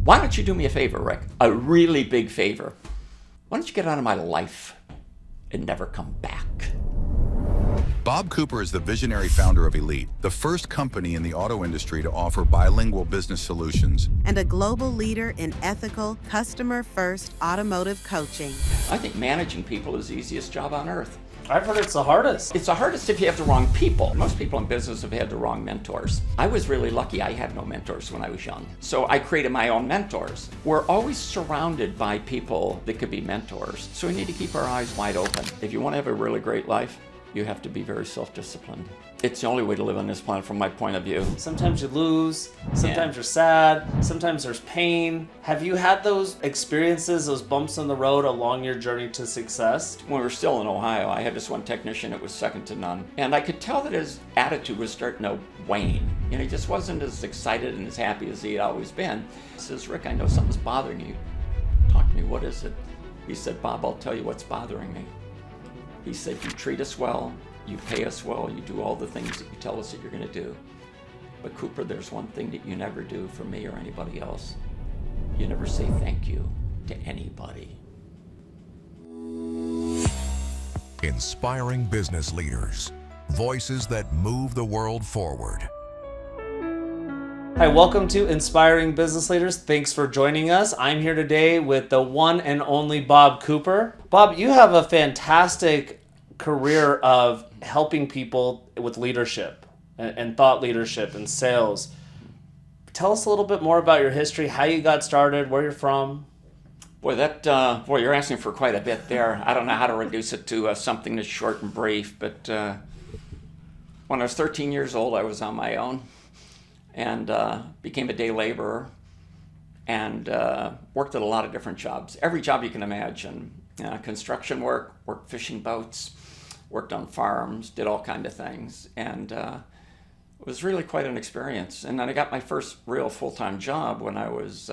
Why don't you do me a favor, Rick? A really big favor. Why don't you get out of my life and never come back? Bob Cooper is the visionary founder of Elite, the first company in the auto industry to offer bilingual business solutions. And a global leader in ethical, customer-first automotive coaching. I think managing people is the easiest job on earth. I've heard it's the hardest. It's the hardest if you have the wrong people. Most people in business have had the wrong mentors. I was really lucky. I had no mentors when I was young. So I created my own mentors. We're always surrounded by people that could be mentors. So we need to keep our eyes wide open. If you want to have a really great life, you have to be very self-disciplined. It's the only way to live on this planet from my point of view. Sometimes you lose, sometimes you're sad, sometimes there's pain. Have you had those experiences, those bumps in the road along your journey to success? When we were still in Ohio, I had this one technician that was second to none. And I could tell that his attitude was starting to wane. You know, he just wasn't as excited and as happy as he had always been. He says, Rick, I know something's bothering you. Talk to me, what is it? He said, Bob, I'll tell you what's bothering me. He said, you treat us well, you pay us well, you do all the things that you tell us that you're going to do. But Cooper, there's one thing that you never do for me or anybody else. You never say thank you to anybody. Inspiring business leaders, voices that move the world forward. Hi, welcome to Inspiring Business Leaders. Thanks for joining us. I'm here today with the one and only Bob Cooper. Bob, you have a fantastic career of helping people with leadership and thought leadership and sales. Tell us a little bit more about your history, how you got started, where you're from. Boy, you're asking for quite a bit there. I don't know how to reduce it to something that's short and brief, but when I was 13 years old, I was on my own and became a day laborer and worked at a lot of different jobs. Every job you can imagine. Construction work, worked fishing boats, worked on farms, did all kinds of things. And it was really quite an experience. And then I got my first real full-time job when I was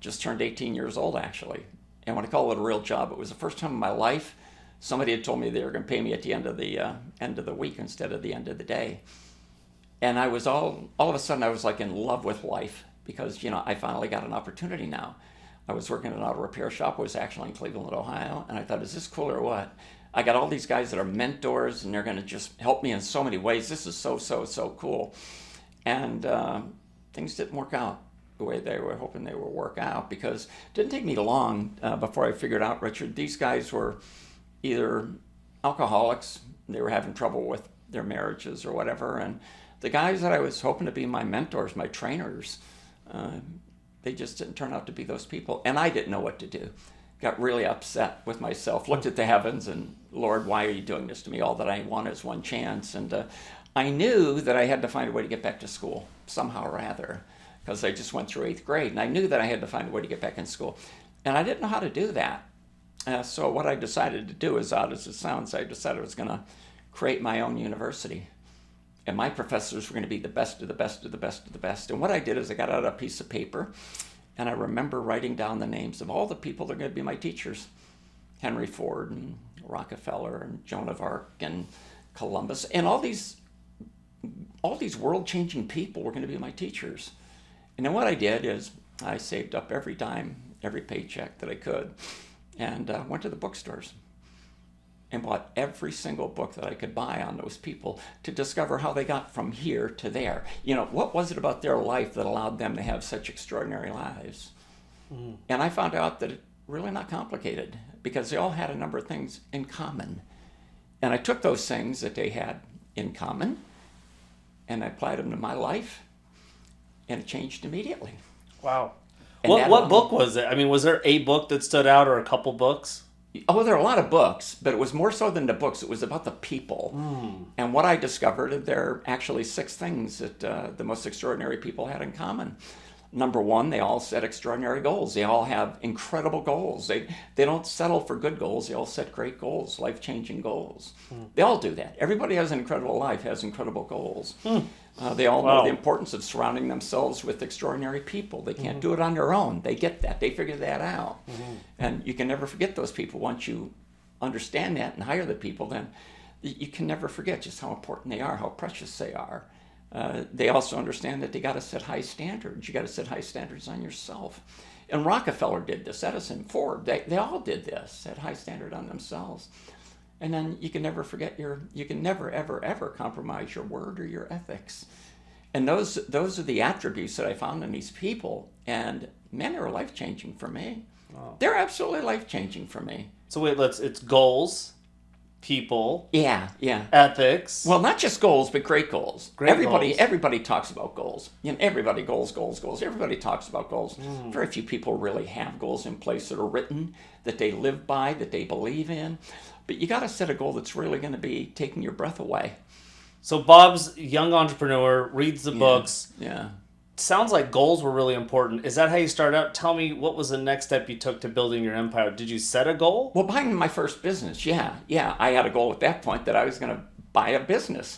just turned 18 years old, actually. And when I call it a real job, it was the first time in my life somebody had told me they were going to pay me at the end of the week instead of the end of the day. And I was all of a sudden I was like in love with life because, you know, I finally got an opportunity now. I was working in an auto repair shop. I was actually in Cleveland, Ohio. And I thought, is this cool or what? I got all these guys that are mentors and they're going to just help me in so many ways. This is so cool. And things didn't work out the way they were hoping they would work out because it didn't take me long before I figured out, Richard, these guys were either alcoholics, they were having trouble with their marriages or whatever. And the guys that I was hoping to be my mentors, my trainers, they just didn't turn out to be those people. And I didn't know what to do. Got really upset with myself, looked at the heavens and, Lord, why are you doing this to me? All that I want is one chance. And I knew that I had to find a way to get back to school somehow or other because I just went through 8th grade. And I knew that I had to find a way to get back in school. And I didn't know how to do that. So what I decided to do, as odd as it sounds, I decided I was going to create my own university. And my professors were going to be the best of the best of the best of the best. And what I did is I got out a piece of paper, and I remember writing down the names of all the people that are going to be my teachers. Henry Ford and Rockefeller and Joan of Arc and Columbus. And all these world-changing people were going to be my teachers. And then what I did is I saved up every dime, every paycheck that I could, and went to the bookstores and bought every single book that I could buy on those people to discover how they got from here to there. You know, what was it about their life that allowed them to have such extraordinary lives? Mm. And I found out that it's really not complicated because they all had a number of things in common. And I took those things that they had in common and I applied them to my life and it changed immediately. Wow. And what book was it? I mean, was there a book that stood out or a couple books? Oh, there are a lot of books, but it was more so than the books. It was about the people. Mm. And what I discovered, there are actually 6 things that the most extraordinary people had in common. Number 1, they all set extraordinary goals. They all have incredible goals. They don't settle for good goals. They all set great goals, life-changing goals. Mm. They all do that. Everybody has an incredible life, has incredible goals. Mm. They all know the importance of surrounding themselves with extraordinary people. They can't do it on their own. They get that. They figure that out. Mm-hmm. And you can never forget those people. Once you understand that and hire the people, then you can never forget just how important they are, how precious they are. they also understand that they got to set high standards. You got to set high standards on yourself. And Rockefeller did this, Edison, Ford, they all did this, set high standard on themselves. And then you can never forget you can never, ever, ever compromise your word or your ethics. And those are the attributes that I found in these people. And man, they were life-changing for me. Wow. They're absolutely life-changing for me. So wait, it's goals, people, ethics. Well, not just goals, but great goals. Goals. Everybody talks about goals. Everybody goals. Everybody talks about goals. Very few people really have goals in place that are written, that they live by, that they believe in. But you got to set a goal that's really going to be taking your breath away. So Bob's young entrepreneur, reads the books. Yeah. Sounds like goals were really important. Is that how you started out? Tell me, what was the next step you took to building your empire? Did you set a goal? Well, buying my first business, yeah. I had a goal at that point that I was going to buy a business.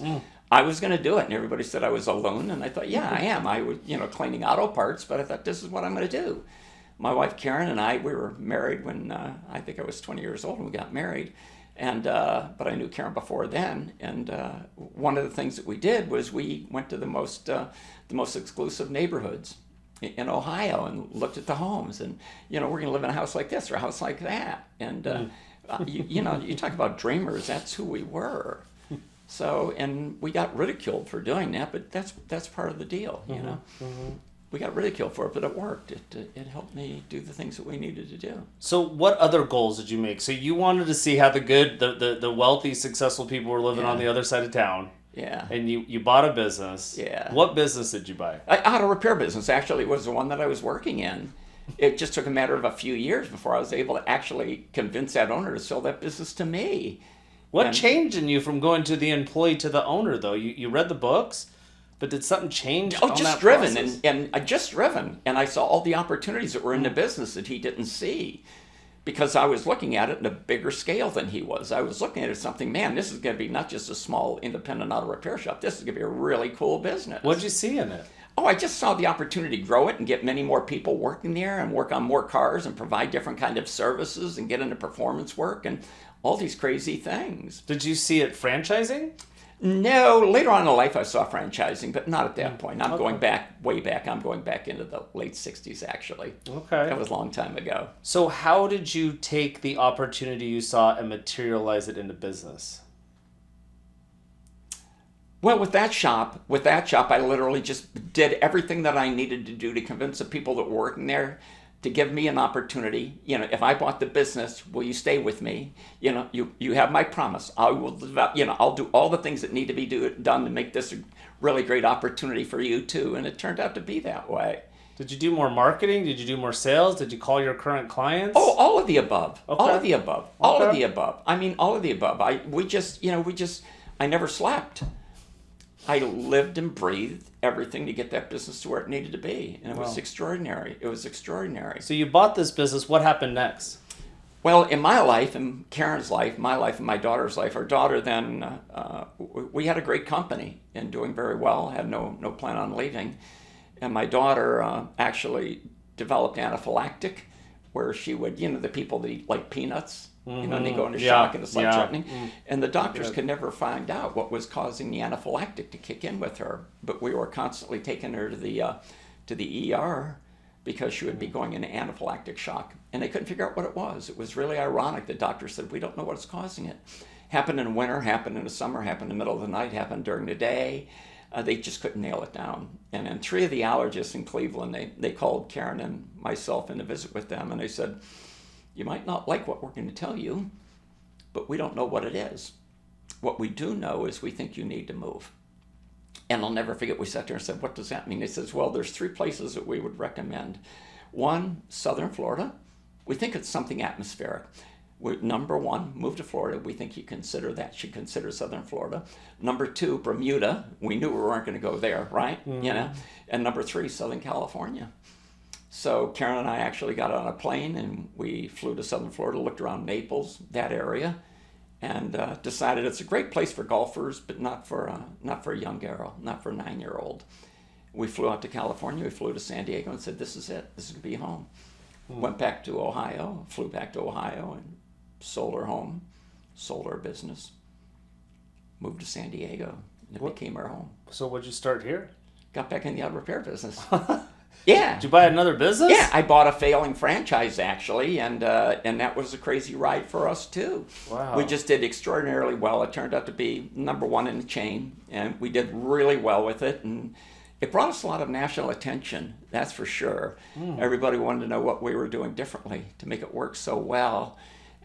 I was going to do it, and everybody said I was alone, and I thought, yeah, I am. I was, cleaning auto parts, but I thought, this is what I'm going to do. My wife Karen and I, we were married when I think I was 20 years old when we got married. And but I knew Karen before then, and one of the things that we did was we went to the most exclusive neighborhoods in Ohio and looked at the homes, and we're going to live in a house like this or a house like that, and you talk about dreamers. That's who we were. So, and we got ridiculed for doing that, but that's part of the deal, you know. We got ridiculed for it, but it worked. It helped me do the things that we needed to do. So what other goals did you make? So you wanted to see how the wealthy, successful people were living on the other side of town. Yeah. And you bought a business. Yeah. What business did you buy? Auto repair business. Actually, was the one that I was working in. It just took a matter of a few years before I was able to actually convince that owner to sell that business to me. What changed in you from going to the employee to the owner, though? You read the books? But did something change? Just driven, and just driven, and I saw all the opportunities that were in the business that he didn't see, because I was looking at it in a bigger scale than he was. I was looking at it as something, man, this is going to be not just a small independent auto repair shop. This is going to be a really cool business. What did you see in it? Oh, I just saw the opportunity to grow it and get many more people working there and work on more cars and provide different kind of services and get into performance work and all these crazy things. Did you see it franchising? No, later on in life I saw franchising, but not at that point. I'm going back, way back. I'm going back into the late 60s, actually. Okay. That was a long time ago. So how did you take the opportunity you saw and materialize it into business? Well, with that shop, I literally just did everything that I needed to do to convince the people that were working there to give me an opportunity. If I bought the business, will you stay with me? You have my promise. I will develop, I'll do all the things that need to be done to make this a really great opportunity for you too. And it turned out to be that way. Did you do more marketing? Did you do more sales? Did you call your current clients? Oh, all of the above. Okay. All of the above. All of the above. I mean, all of the above. I never slept. I lived and breathed everything to get that business to where it needed to be. And it was extraordinary. It was extraordinary. So you bought this business. What happened next? Well, in my life, in Karen's life, my life, and my daughter's life, our daughter then, we had a great company and doing very well, had no plan on leaving. And my daughter actually developed anaphylactic, where she would, the people that eat like peanuts, and they go into shock and it's life-threatening. And the doctors could never find out what was causing the anaphylactic to kick in with her. But we were constantly taking her to the ER because she would be going into anaphylactic shock. And they couldn't figure out what it was. It was really ironic. The doctor said, we don't know what's causing it. Happened in winter, happened in the summer, happened in the middle of the night, happened during the day. They just couldn't nail it down. And then 3 of the allergists in Cleveland, they called Karen and myself in to visit with them, and they said, you might not like what we're going to tell you, but we don't know what it is. What we do know is we think you need to move. And I'll never forget, we sat there and said, what does that mean? They says, well, there's 3 places that we would recommend. 1, southern Florida. We think it's something atmospheric. Number 1, move to Florida. We think should consider southern Florida. Number 2, Bermuda. We knew we weren't going to go there, right? Mm-hmm. And number 3, Southern California. So Karen and I actually got on a plane and we flew to southern Florida, looked around Naples, that area, and decided it's a great place for golfers, but not for a young girl, not for a 9-year-old. We flew out to California. We flew to San Diego and said, this is it. This is going to be home. Went back to Ohio, flew back to Ohio, and sold our home, sold our business, moved to San Diego, It became our home. So what'd you start here? Got back in the auto repair business. Yeah. Did you buy another business? Yeah, I bought a failing franchise actually, and that was a crazy ride for us too. Wow. We just did extraordinarily well. It turned out to be number one in the chain, and we did really well with it, and it brought us a lot of national attention, that's for sure. Everybody wanted to know what we were doing differently to make it work so well,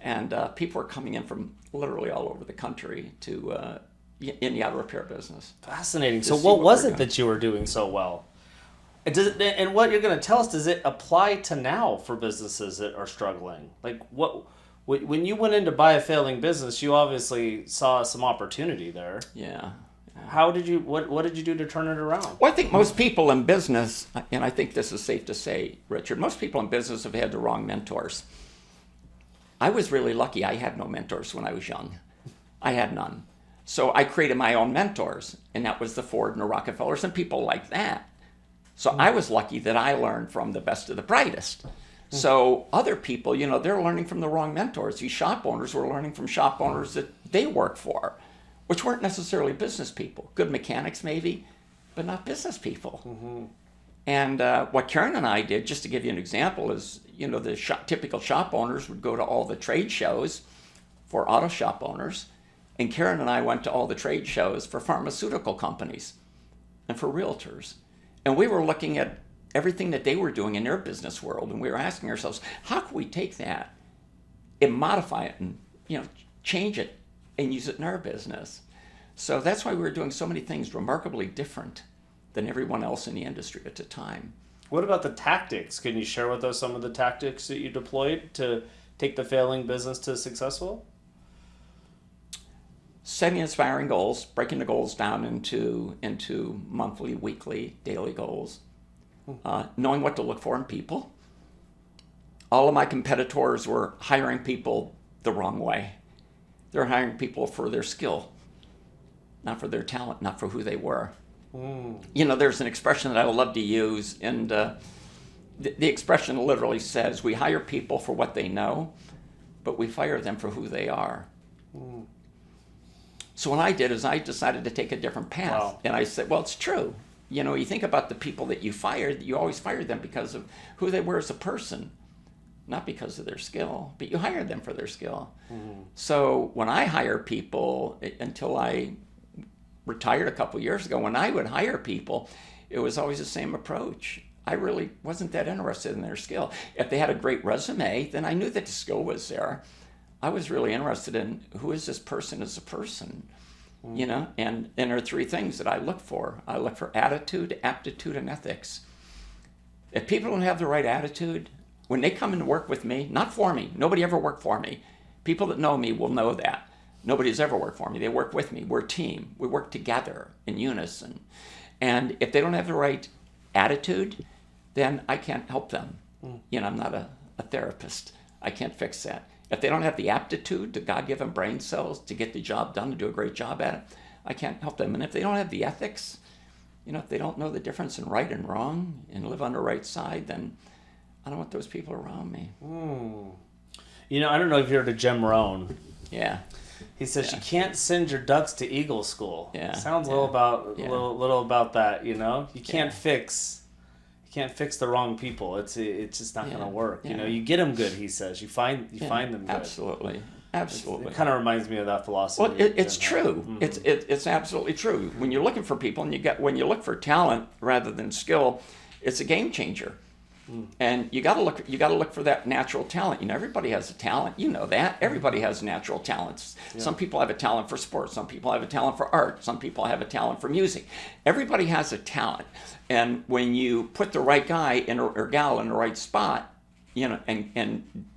and people were coming in from literally all over the country to in the auto repair business. Fascinating. So what was it that you were doing so well? And what you're going to tell us, does it apply to now for businesses that are struggling? Like when you went in to buy a failing business, you obviously saw some opportunity there. Yeah. How did you, what did you do to turn it around? Well, I think most people in business, and I think this is safe to say, Richard, most people in business have had the wrong mentors. I was really lucky. I had no mentors when I was young. I had none. So I created my own mentors, and that was the Ford and the Rockefellers and people like that. So I was lucky that I learned from the best of the brightest. So other people, they're learning from the wrong mentors. These shop owners were learning from shop owners that they worked for, which weren't necessarily business people. Good mechanics maybe, but not business people. And what Karen and I did, just to give you an example, is, the typical shop owners would go to all the trade shows for auto shop owners, and Karen and I went to all the trade shows for pharmaceutical companies and for realtors. And we were looking at everything that they were doing in their business world, and we were asking ourselves, how can we take that and modify it and, change it and use it in our business? So that's why we were doing so many things remarkably different than everyone else in the industry at the time. What about the tactics? Can you share with us some of the tactics that you deployed to take the failing business to successful? Setting inspiring goals, breaking the goals down into monthly, weekly, daily goals. Knowing what to look for in people. All of my competitors were hiring people the wrong way. They're hiring people for their skill, not for their talent, not for who they were. There's an expression that I love to use, and the expression literally says, we hire people for what they know, but we fire them for who they are. So what I did is I decided to take a different path. Wow. And I said, well, it's true. You think about the people that you fired, you always fired them because of who they were as a person, not because of their skill, but you hired them for their skill. So when I hire people, until I retired a couple years ago, when I would hire people, it was always the same approach. I really wasn't that interested in their skill. If they had a great resume, then I knew that the skill was there. I was really interested in who is this person as a person, and there are three things that I look for. I look for attitude, aptitude, and ethics. If people don't have the right attitude, when they come in to work with me, not for me, nobody ever worked for me. People that know me will know that. Nobody's ever worked for me. They work with me. We're a team. We work together in unison. And if they don't have the right attitude, then I can't help them. I'm not a therapist. I can't fix that. If they don't have the aptitude, the God-given brain cells to get the job done, to do a great job at it, I can't help them. And if they don't have the ethics, if they don't know the difference in right and wrong and live on the right side, then I don't want those people around me. I don't know if you heard of Jim Rohn. Yeah. He says you can't send your ducks to Eagle School. Yeah. Sounds a little about that. You can't fix the wrong people. It's just not going to work. You get them good. He says you find them good. Absolutely. It kind of reminds me of that philosophy. Well, it's true. It's absolutely true. When you're looking for people, and when you look for talent rather than skill, it's a game changer. And you got to look for that natural talent. Everybody has a talent. You know that. Everybody has natural talents. Yeah. Some people have a talent for sports. Some people have a talent for art. Some people have a talent for music. Everybody has a talent. And when you put the right guy or gal in the right spot, and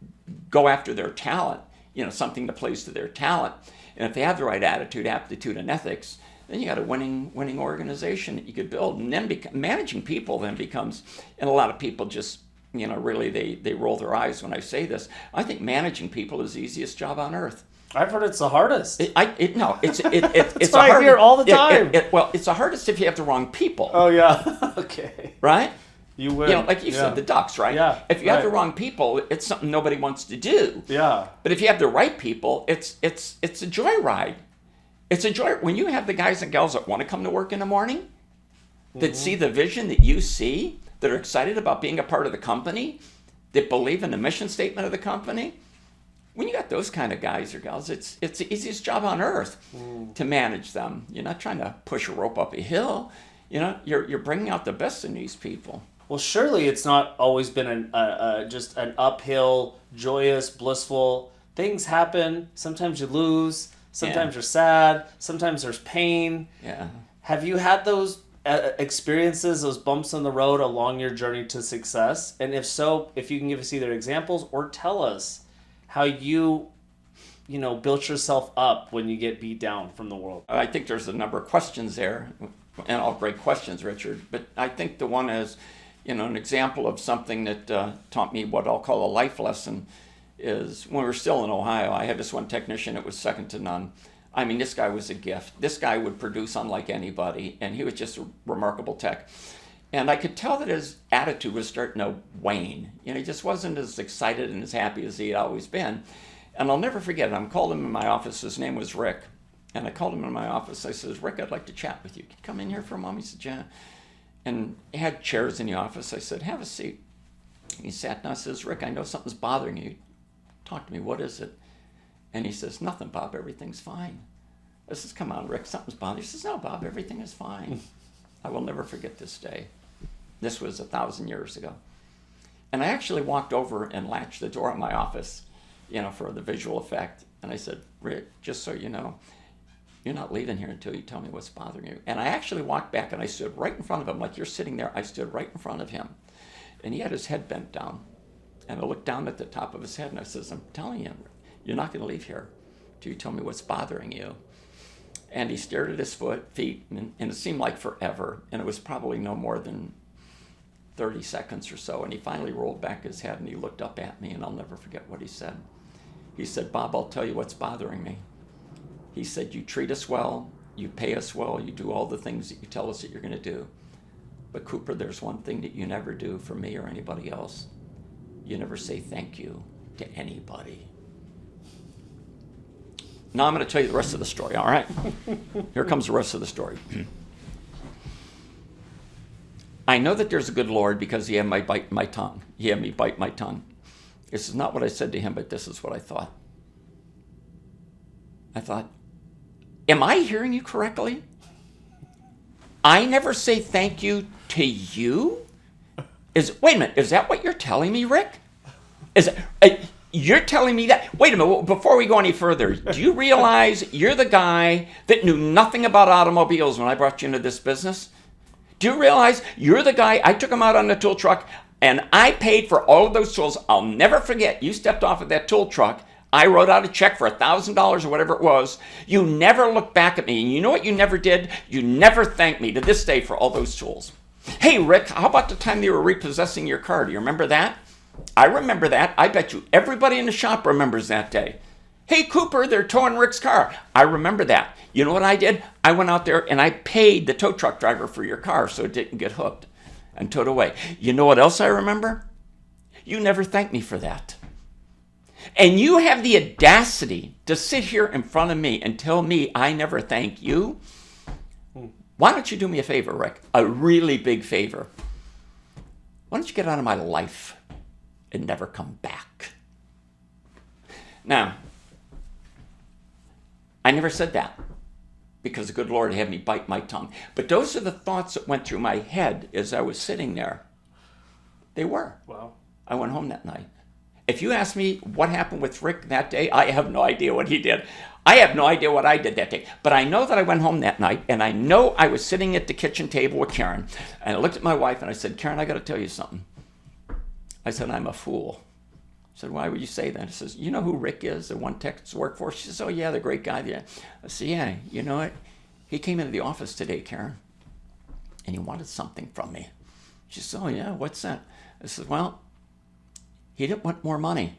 go after their talent, something that plays to their talent, and if they have the right attitude, aptitude, and ethics, then you got a winning organization that you could build. And then managing people then becomes, and a lot of people just, really they roll their eyes when I say this. I think managing people is the easiest job on earth. I've heard it's the hardest. It's what I hear all the time. It's the hardest if you have the wrong people. Oh yeah. Okay. Right? You win. Like you said, the ducks, right? Yeah. If you have the wrong people, it's something nobody wants to do. Yeah. But if you have the right people, it's a joyride. It's a joy when you have the guys and gals that want to come to work in the morning, that see the vision that you see, that are excited about being a part of the company, that believe in the mission statement of the company. When you got those kind of guys or gals, it's the easiest job on earth to manage them. You're not trying to push a rope up a hill. You're bringing out the best in these people. Well, surely it's not always been just an uphill, joyous, blissful. Things happen. Sometimes you lose. Sometimes you're sad. Sometimes there's pain. Yeah. Have you had those experiences, those bumps in the road along your journey to success? And if so, if you can give us either examples or tell us how you built yourself up when you get beat down from the world. I think there's a number of questions there, and all great questions, Richard. But I think the one is, an example of something that taught me what I'll call a life lesson is when we were still in Ohio. I had this one technician that was second to none. I mean, this guy was a gift. This guy would produce unlike anybody, and he was just a remarkable tech. And I could tell that his attitude was starting to wane. He just wasn't as excited and as happy as he had always been. And I'll never forget it. I called him in my office. His name was Rick. And I called him in my office. I said, Rick, I'd like to chat with you. Can you come in here for a moment? He said, yeah. And he had chairs in the office. I said, have a seat. He sat down and says, Rick, I know something's bothering you. Talk to me. What is it? And he says, nothing, Bob. Everything's fine. I says, come on, Rick. Something's bothering you. He says, no, Bob. Everything is fine. I will never forget this day. This was 1,000 years ago. And I actually walked over and latched the door of my office, for the visual effect. And I said, Rick, just so you know, you're not leaving here until you tell me what's bothering you. And I actually walked back and I stood right in front of him, like you're sitting there. I stood right in front of him. And he had his head bent down. And I looked down at the top of his head and I says, I'm telling you, you're not going to leave here until you tell me what's bothering you. And he stared at his feet, and it seemed like forever. And it was probably no more than 30 seconds or so. And he finally rolled back his head and he looked up at me, and I'll never forget what he said. He said, Bob, I'll tell you what's bothering me. He said, you treat us well, you pay us well, you do all the things that you tell us that you're going to do. But Cooper, there's one thing that you never do for me or anybody else. You never say thank you to anybody. Now I'm going to tell you the rest of the story, all right? Here comes the rest of the story. I know that there's a good Lord because he had me bite my tongue. He had me bite my tongue. This is not what I said to him, but this is what I thought. I thought, am I hearing you correctly? I never say thank you to you? Wait a minute, is that what you're telling me, Rick? You're telling me that? Wait a minute, before we go any further, do you realize you're the guy that knew nothing about automobiles when I brought you into this business? Do you realize you're the guy, I took him out on the tool truck and I paid for all of those tools. I'll never forget, you stepped off of that tool truck. I wrote out a check for $1,000 or whatever it was. You never looked back at me. And you know what you never did? You never thanked me to this day for all those tools. Hey, Rick, how about the time they were repossessing your car? Do you remember that? I remember that. I bet you everybody in the shop remembers that day. Hey, Cooper, they're towing Rick's car. I remember that. You know what I did? I went out there and I paid the tow truck driver for your car so it didn't get hooked and towed away. You know what else I remember? You never thanked me for that. And you have the audacity to sit here in front of me and tell me I never thank you? Why don't you do me a favor, Rick? A really big favor. Why don't you get out of my life and never come back? Now, I never said that because the good Lord had me bite my tongue. But those are the thoughts that went through my head as I was sitting there. They were. Wow. I went home that night. If you ask me what happened with Rick that day, I have no idea what he did. I have no idea what I did that day. But I know that I went home that night, and I know I was sitting at the kitchen table with Karen. And I looked at my wife, and I said, Karen, I got to tell you something. I said, I'm a fool. I said, why would you say that? She says, you know who Rick is, the one Texas workforce? She says, oh, yeah, the great guy there. I said, yeah, you know what? He came into the office today, Karen, and he wanted something from me. She says, oh, yeah, what's that? I said, well, he didn't want more money.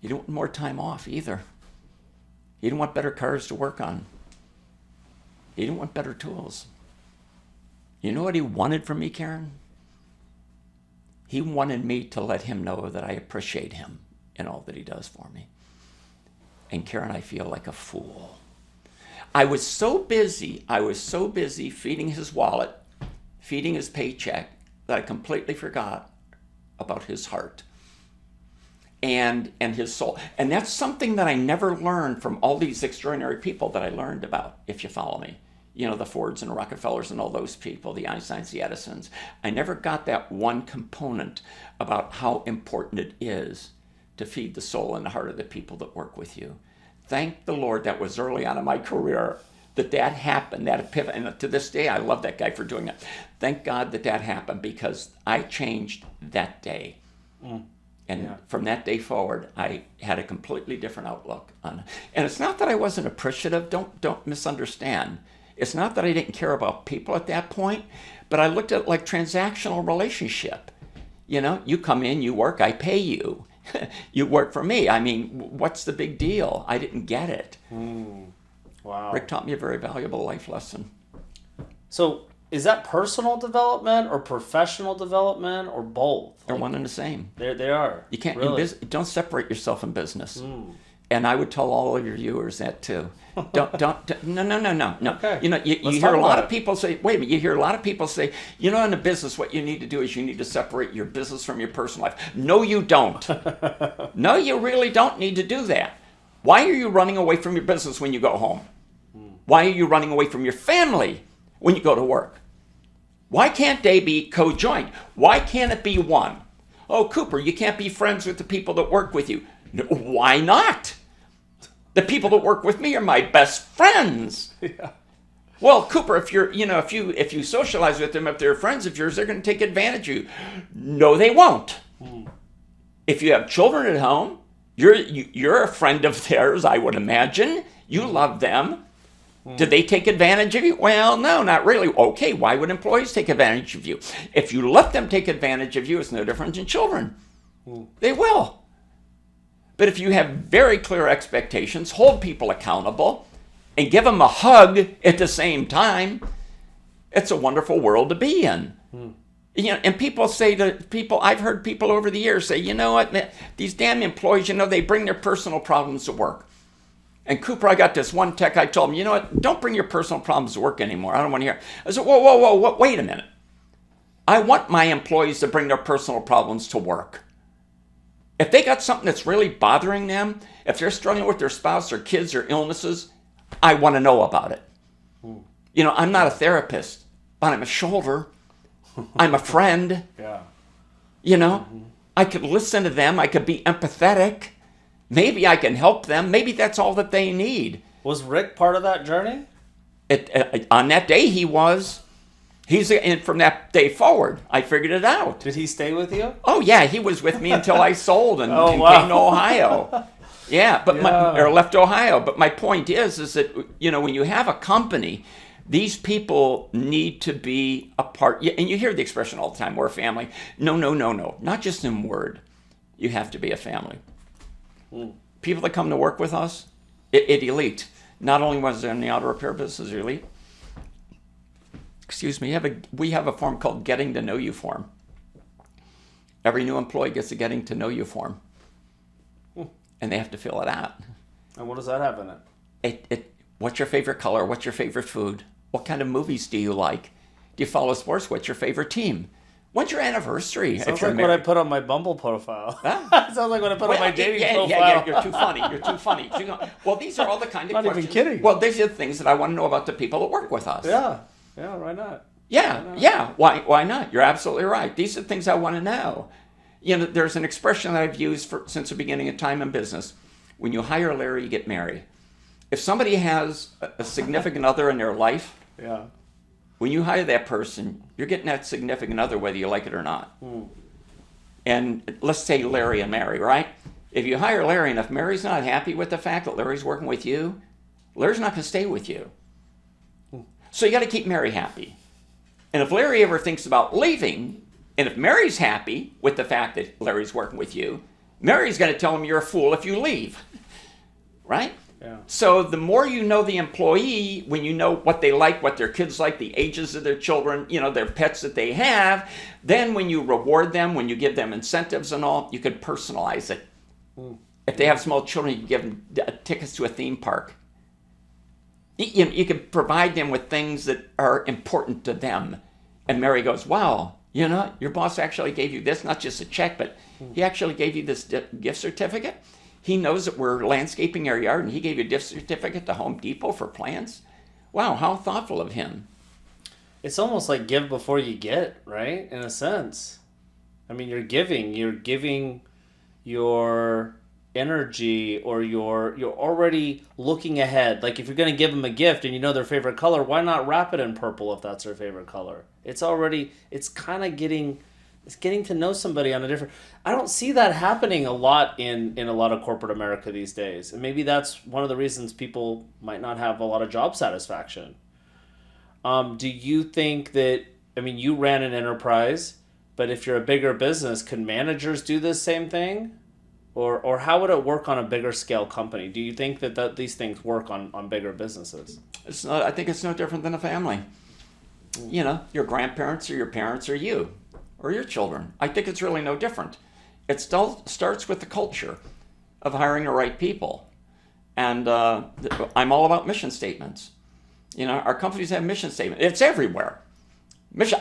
He didn't want more time off either. He didn't want better cars to work on. He didn't want better tools. You know what he wanted from me, Karen? He wanted me to let him know that I appreciate him in all that he does for me. And Karen, I feel like a fool. I was so busy feeding his wallet, feeding his paycheck, that I completely forgot about his heart and his soul. And that's something that I never learned from all these extraordinary people that I learned about, if you follow me. You know, the Fords and Rockefellers and all those people, the Einsteins, the Edisons. I never got that one component about how important it is to feed the soul and the heart of the people that work with you. Thank the Lord that was early on in my career that happened, that pivot. And to this day, I love that guy for doing it. Thank God that happened, because I changed that day. And from that day forward, I had a completely different outlook on it. And it's not that I wasn't appreciative. Don't misunderstand. It's not that I didn't care about people at that point, but I looked at it like transactional relationship. You know, you come in, you work, I pay you. You work for me. I mean, what's the big deal? I didn't get it. Wow. Rick taught me a very valuable life lesson. So is that personal development or professional development or both? They're one and the same. They are. You can't really? Don't separate yourself in business. And I would tell all of your viewers that too. No. Okay. You know, you hear a lot of people say, wait a minute, you hear a lot of people say, you know, in the business, what you need to do is you need to separate your business from your personal life. No, you don't. No, you really don't need to do that. Why are you running away from your business when you go home? Why are you running away from your family when you go to work? Why can't they be co-joined? Why can't it be one? Oh, Cooper, you can't be friends with the people that work with you. No, why not? The people that work with me are my best friends. Yeah. Well, Cooper, if you socialize with them, if they're friends of yours, they're going to take advantage of you. No, they won't. If you have children at home, you're a friend of theirs, I would imagine. You love them. Do they take advantage of you? Well, no, not really. Okay, why would employees take advantage of you? If you let them take advantage of you, it's no different than children. They will. But if you have very clear expectations, hold people accountable, and give them a hug at the same time, it's a wonderful world to be in. You know, and people say to people, I've heard people over the years say, you know what, these damn employees, you know, they bring their personal problems to work. And Cooper, I got this one tech, I told him, you know what, don't bring your personal problems to work anymore. I don't want to hear it. I said, whoa, wait a minute. I want my employees to bring their personal problems to work. If they got something that's really bothering them, if they're struggling with their spouse or kids or illnesses, I want to know about it. You know, I'm not a therapist, but I'm a shoulder. I'm a friend. Yeah. You know, I could listen to them. I could be empathetic. Maybe I can help them. Maybe that's all that they need. Was Rick part of that journey? On that day, he was. And from that day forward, I figured it out. Did he stay with you? Oh, yeah. He was with me until I sold and came to Ohio. Yeah, or left Ohio. But my point is that, you know, when you have a company, these people need to be a part. And you hear the expression all the time, we're a family. No. Not just in word. You have to be a family. People that come to work with us, at Elite, not only was there in the auto repair business, Elite, excuse me, we have a form called Getting to Know You form. Every new employee gets a Getting to Know You form. And they have to fill it out. And what does that have in it? What's your favorite color? What's your favorite food? What kind of movies do you like? Do you follow sports? What's your favorite team? When's your anniversary? Sounds like what I put on my Bumble profile. Huh? Sounds like what I put on my dating profile. Yeah, you're too funny. You're too funny. Well, these are all the kind of Not questions. even kidding. Well, these are the things that I want to know about the people that work with us. Yeah, why not? Yeah. Why not? You're absolutely right. These are things I want to know. You know, there's an expression that I've used since the beginning of time in business. When you hire Larry, you get Mary. If somebody has a significant other in their life, when you hire that person, you're getting that significant other whether you like it or not. And let's say Larry and Mary, right? If you hire Larry and if Mary's not happy with the fact that Larry's working with you, Larry's not going to stay with you. So you got to keep Mary happy. And if Larry ever thinks about leaving, and if Mary's happy with the fact that Larry's working with you, Mary's going to tell him you're a fool if you leave, right? Yeah. So the more you know the employee, when you know what they like, what their kids like, the ages of their children, you know, their pets that they have, then when you reward them, when you give them incentives and all, you can personalize it. If they have small children, you can give them tickets to a theme park. You can provide them with things that are important to them. And Mary goes, wow, your boss actually gave you this, not just a check, but he actually gave you this gift certificate. He knows that we're landscaping our yard, and he gave you a gift certificate to Home Depot for plants. Wow, how thoughtful of him. It's almost like give before you get, right? In a sense. I mean, you're giving your energy, or you're already looking ahead. Like if you're going to give them a gift and you know their favorite color, why not wrap it in purple if that's their favorite color? It's kind of getting to know somebody on a different. I don't see that happening a lot in a lot of corporate America these days. And maybe that's one of the reasons people might not have a lot of job satisfaction. Do you think that, I mean, you ran an enterprise, but if you're a bigger business, can managers do this same thing? Or how would it work on a bigger scale company? Do you think that these things work on bigger businesses? I think it's no different than a family. Your grandparents or your parents or you or your children. I think it's really no different. It still starts with the culture of hiring the right people. And I'm all about mission statements. Our companies have mission statements. It's everywhere.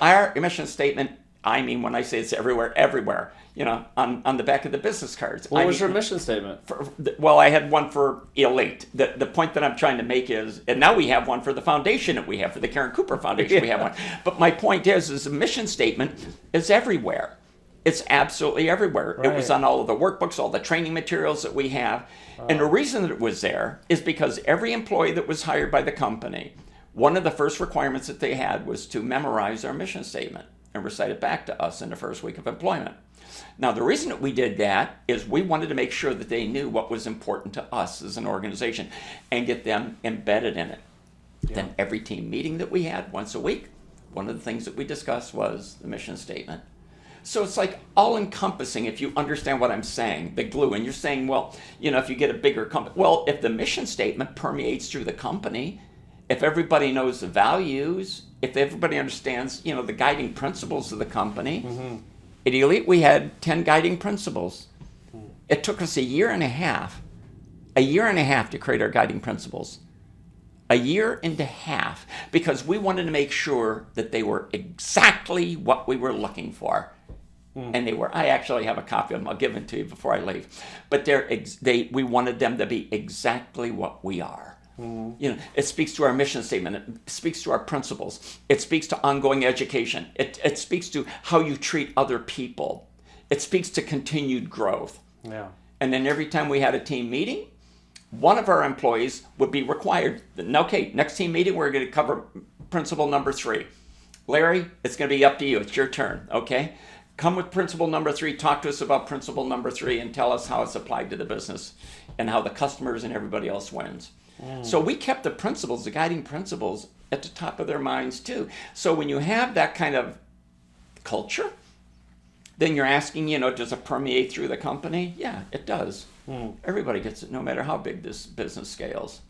Our mission statement, I mean, when I say it's everywhere, on the back of the business cards. What was your mission statement? I had one for Elite. The point that I'm trying to make is, and now we have one for the foundation that we have, for the Karen Cooper Foundation, we have one. But my point is the mission statement is everywhere. It's absolutely everywhere. Right. It was on all of the workbooks, all the training materials that we have. And the reason that it was there is because every employee that was hired by the company, one of the first requirements that they had was to memorize our mission statement and recite it back to us in the first week of employment. Now, the reason that we did that is we wanted to make sure that they knew what was important to us as an organization and get them embedded in it. Yeah. Then every team meeting that we had once a week, one of the things that we discussed was the mission statement. So it's like all-encompassing, if you understand what I'm saying, the glue. And you're saying, well, if you get a bigger company, well, if the mission statement permeates through the company, if everybody knows the values, if everybody understands, the guiding principles of the company. Mm-hmm. At Elite, we had 10 guiding principles. It took us a year and a half to create our guiding principles. A year and a half, because we wanted to make sure that they were exactly what we were looking for. And they were. I actually have a copy of them. I'll give them to you before I leave. But we wanted them to be exactly what we are. It speaks to our mission statement. It speaks to our principles. It speaks to ongoing education. It speaks to how you treat other people. It speaks to continued growth. Yeah. And then every time we had a team meeting, one of our employees would be required. Okay, next team meeting, we're going to cover principle number 3. Larry, it's going to be up to you. It's your turn, okay? Come with principle number 3. Talk to us about principle number 3 and tell us how it's applied to the business and how the customers and everybody else wins. So we kept the principles, the guiding principles, at the top of their minds too. So when you have that kind of culture, then you're asking, does it permeate through the company? Yeah, it does. Everybody gets it, no matter how big this business scales.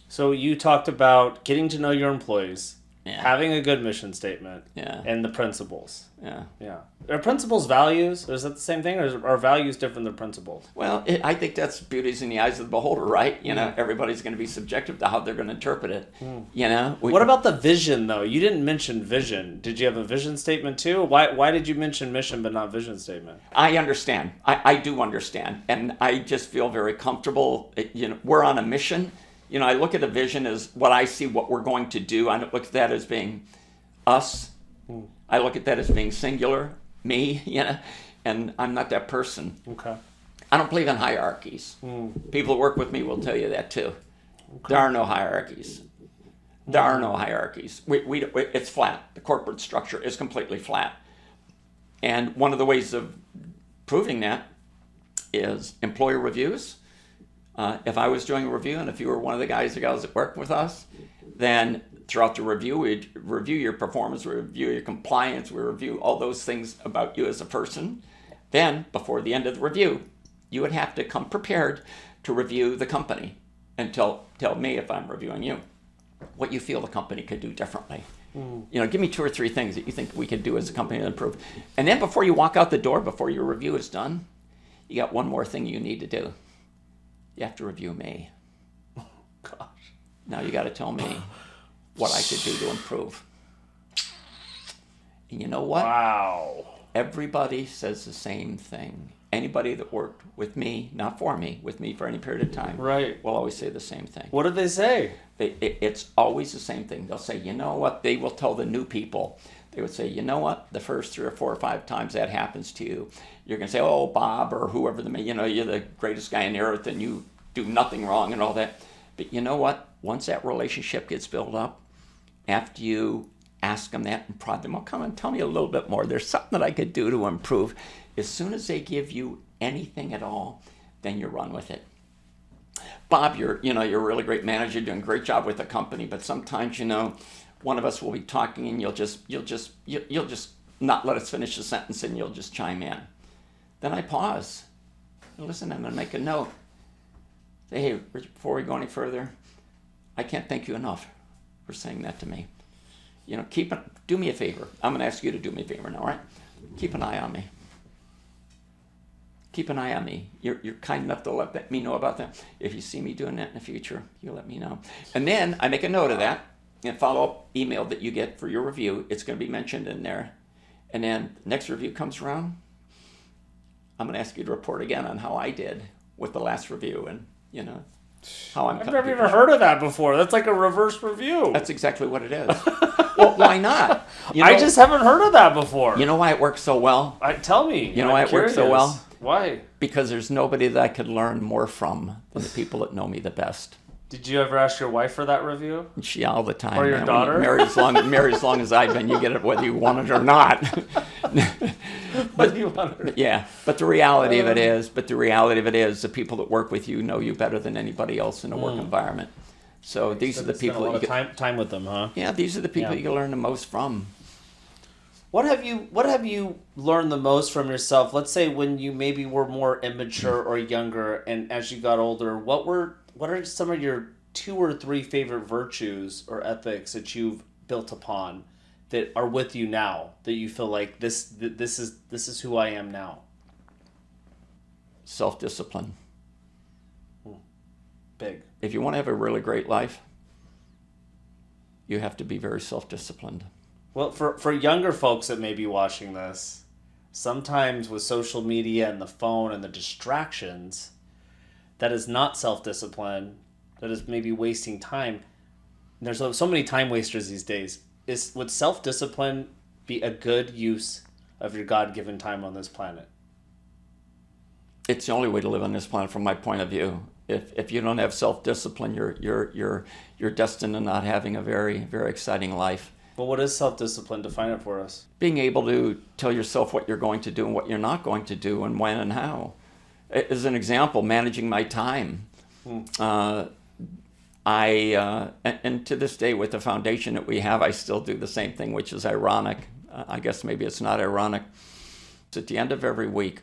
So you talked about getting to know your employees, having a good mission statement, and the principles. Yeah. Are principles values? Or is that the same thing? Or are values different than principles? Well, I think that's beauty's in the eyes of the beholder, right? Everybody's going to be subjective to how they're going to interpret it. What about the vision, though? You didn't mention vision. Did you have a vision statement, too? Why did you mention mission but not vision statement? I understand. I do understand. And I just feel very comfortable. We're on a mission. I look at a vision as what I see, what we're going to do. I don't look at that as being us. I look at that as being singular, me, and I'm not that person. Okay. I don't believe in hierarchies. People who work with me will tell you that too. Okay. There are no hierarchies. There are no hierarchies. It's flat. The corporate structure is completely flat. And one of the ways of proving that is employer reviews. If I was doing a review, and if you were one of the guys or gals that worked with us, then throughout the review, we'd review your performance, we review your compliance, we review all those things about you as a person. Then, before the end of the review, you would have to come prepared to review the company and tell me, if I'm reviewing you, what you feel the company could do differently. Give me 2 or 3 things that you think we could do as a company to improve. And then before you walk out the door, before your review is done, you got one more thing you need to do. You have to review me. Gosh. Now you got to tell me what I could do to improve. And you know what? Wow. Everybody says the same thing. Anybody that worked with me, not for me, with me for any period of time, Right. will always say the same thing. What did they say? It's always the same thing. They'll say, you know what? They will tell the new people. They would say, you know what? The first 3 or 4 or 5 times that happens to you, you're going to say, oh, Bob, or whoever, you're the greatest guy on the earth and you do nothing wrong and all that. But you know what? Once that relationship gets built up, after you ask them that and prod them, oh, come on, tell me a little bit more. There's something that I could do to improve. As soon as they give you anything at all, then you run with it. Bob, you're a really great manager, doing a great job with the company, but sometimes, one of us will be talking and you'll just not let us finish the sentence and you'll just chime in. Then I pause. Listen, I'm going to make a note. Say, hey, Richard, before we go any further, I can't thank you enough for saying that to me. Do me a favor. I'm going to ask you to do me a favor now, all right? Keep an eye on me. Keep an eye on me. You're kind enough to let me know about that. If you see me doing that in the future, you let me know. And then I make a note of that and follow-up email that you get for your review. It's going to be mentioned in there. And then the next review comes around, I'm going to ask you to report again on how I did with the last review and, how I'm... I've never even heard of that before. That's like a reverse review. That's exactly what it is. Well, why not? I just haven't heard of that before. You know why it works so well? Tell me. You know why it works so well? Why? Because there's nobody that I could learn more from than the people that know me the best. Did you ever ask your wife for that review? She all the time. Or your daughter? Married as long as I've been, you get it whether you want it or not. But the reality of it is, the people that work with you know you better than anybody else in a work environment. So these are the people that you get time with them, huh? Yeah, these are the people you can learn the most from. What have you learned the most from yourself? Let's say when you maybe were more immature or younger, and as you got older, what are some of your 2 or 3 favorite virtues or ethics that you've built upon that are with you now, that you feel like this is who I am now? Self-discipline. Big. If you want to have a really great life, you have to be very self-disciplined. Well, for younger folks that may be watching this, sometimes with social media and the phone and the distractions, that is not self-discipline, that is maybe wasting time. And there's so many time wasters these days. Would self-discipline be a good use of your God-given time on this planet? It's the only way to live on this planet from my point of view. If you don't have self-discipline, you're destined to not having a very, very exciting life. Well, what is self-discipline? Define it for us. Being able to tell yourself what you're going to do and what you're not going to do and when and how. As an example, managing my time. And to this day, with the foundation that we have, I still do the same thing, which is ironic. I guess maybe it's not ironic. It's at the end of every week.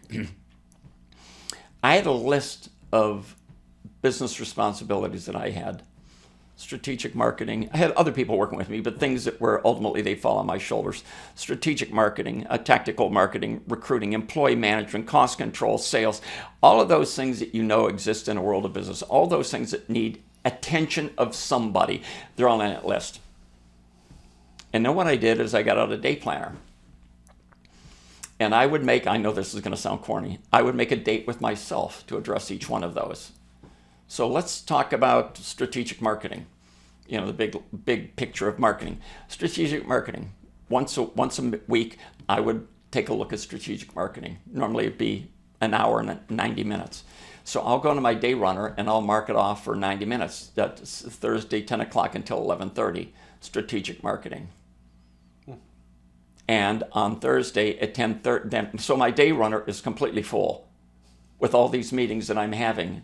I had a list of business responsibilities that I had. Strategic marketing. I had other people working with me, but things that were ultimately they fall on my shoulders. Strategic marketing, tactical marketing, recruiting, employee management, cost control, sales, all of those things that exist in a world of business, all those things that need attention of somebody, they're all on that list. And then what I did is I got out a day planner. And I know this is going to sound corny, I would make a date with myself to address each one of those. So let's talk about strategic marketing, the big picture of marketing. Strategic marketing. Once a week, I would take a look at strategic marketing. Normally it'd be an hour and 90 minutes. So I'll go to my day runner and I'll mark it off for 90 minutes. That's Thursday, 10 o'clock until 11:30, strategic marketing. And on Thursday at 10:30, so my day runner is completely full with all these meetings that I'm having.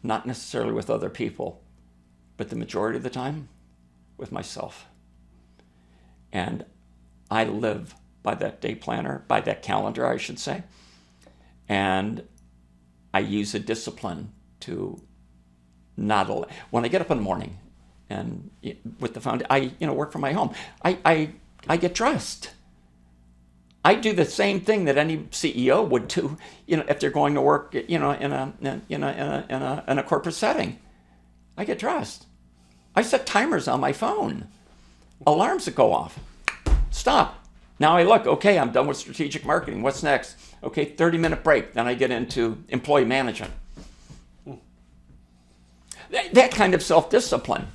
Not necessarily with other people, but the majority of the time with myself. And I live by that day planner, by that calendar, I should say. And I use a discipline to not when I get up in the morning and with the foundation, I work from my home. I get dressed. I do the same thing that any CEO would do, if they're going to work, in a corporate setting. I get dressed. I set timers on my phone. Alarms that go off. Stop. Now I look, okay, I'm done with strategic marketing. What's next? Okay, 30-minute break. Then I get into employee management. That kind of self-discipline.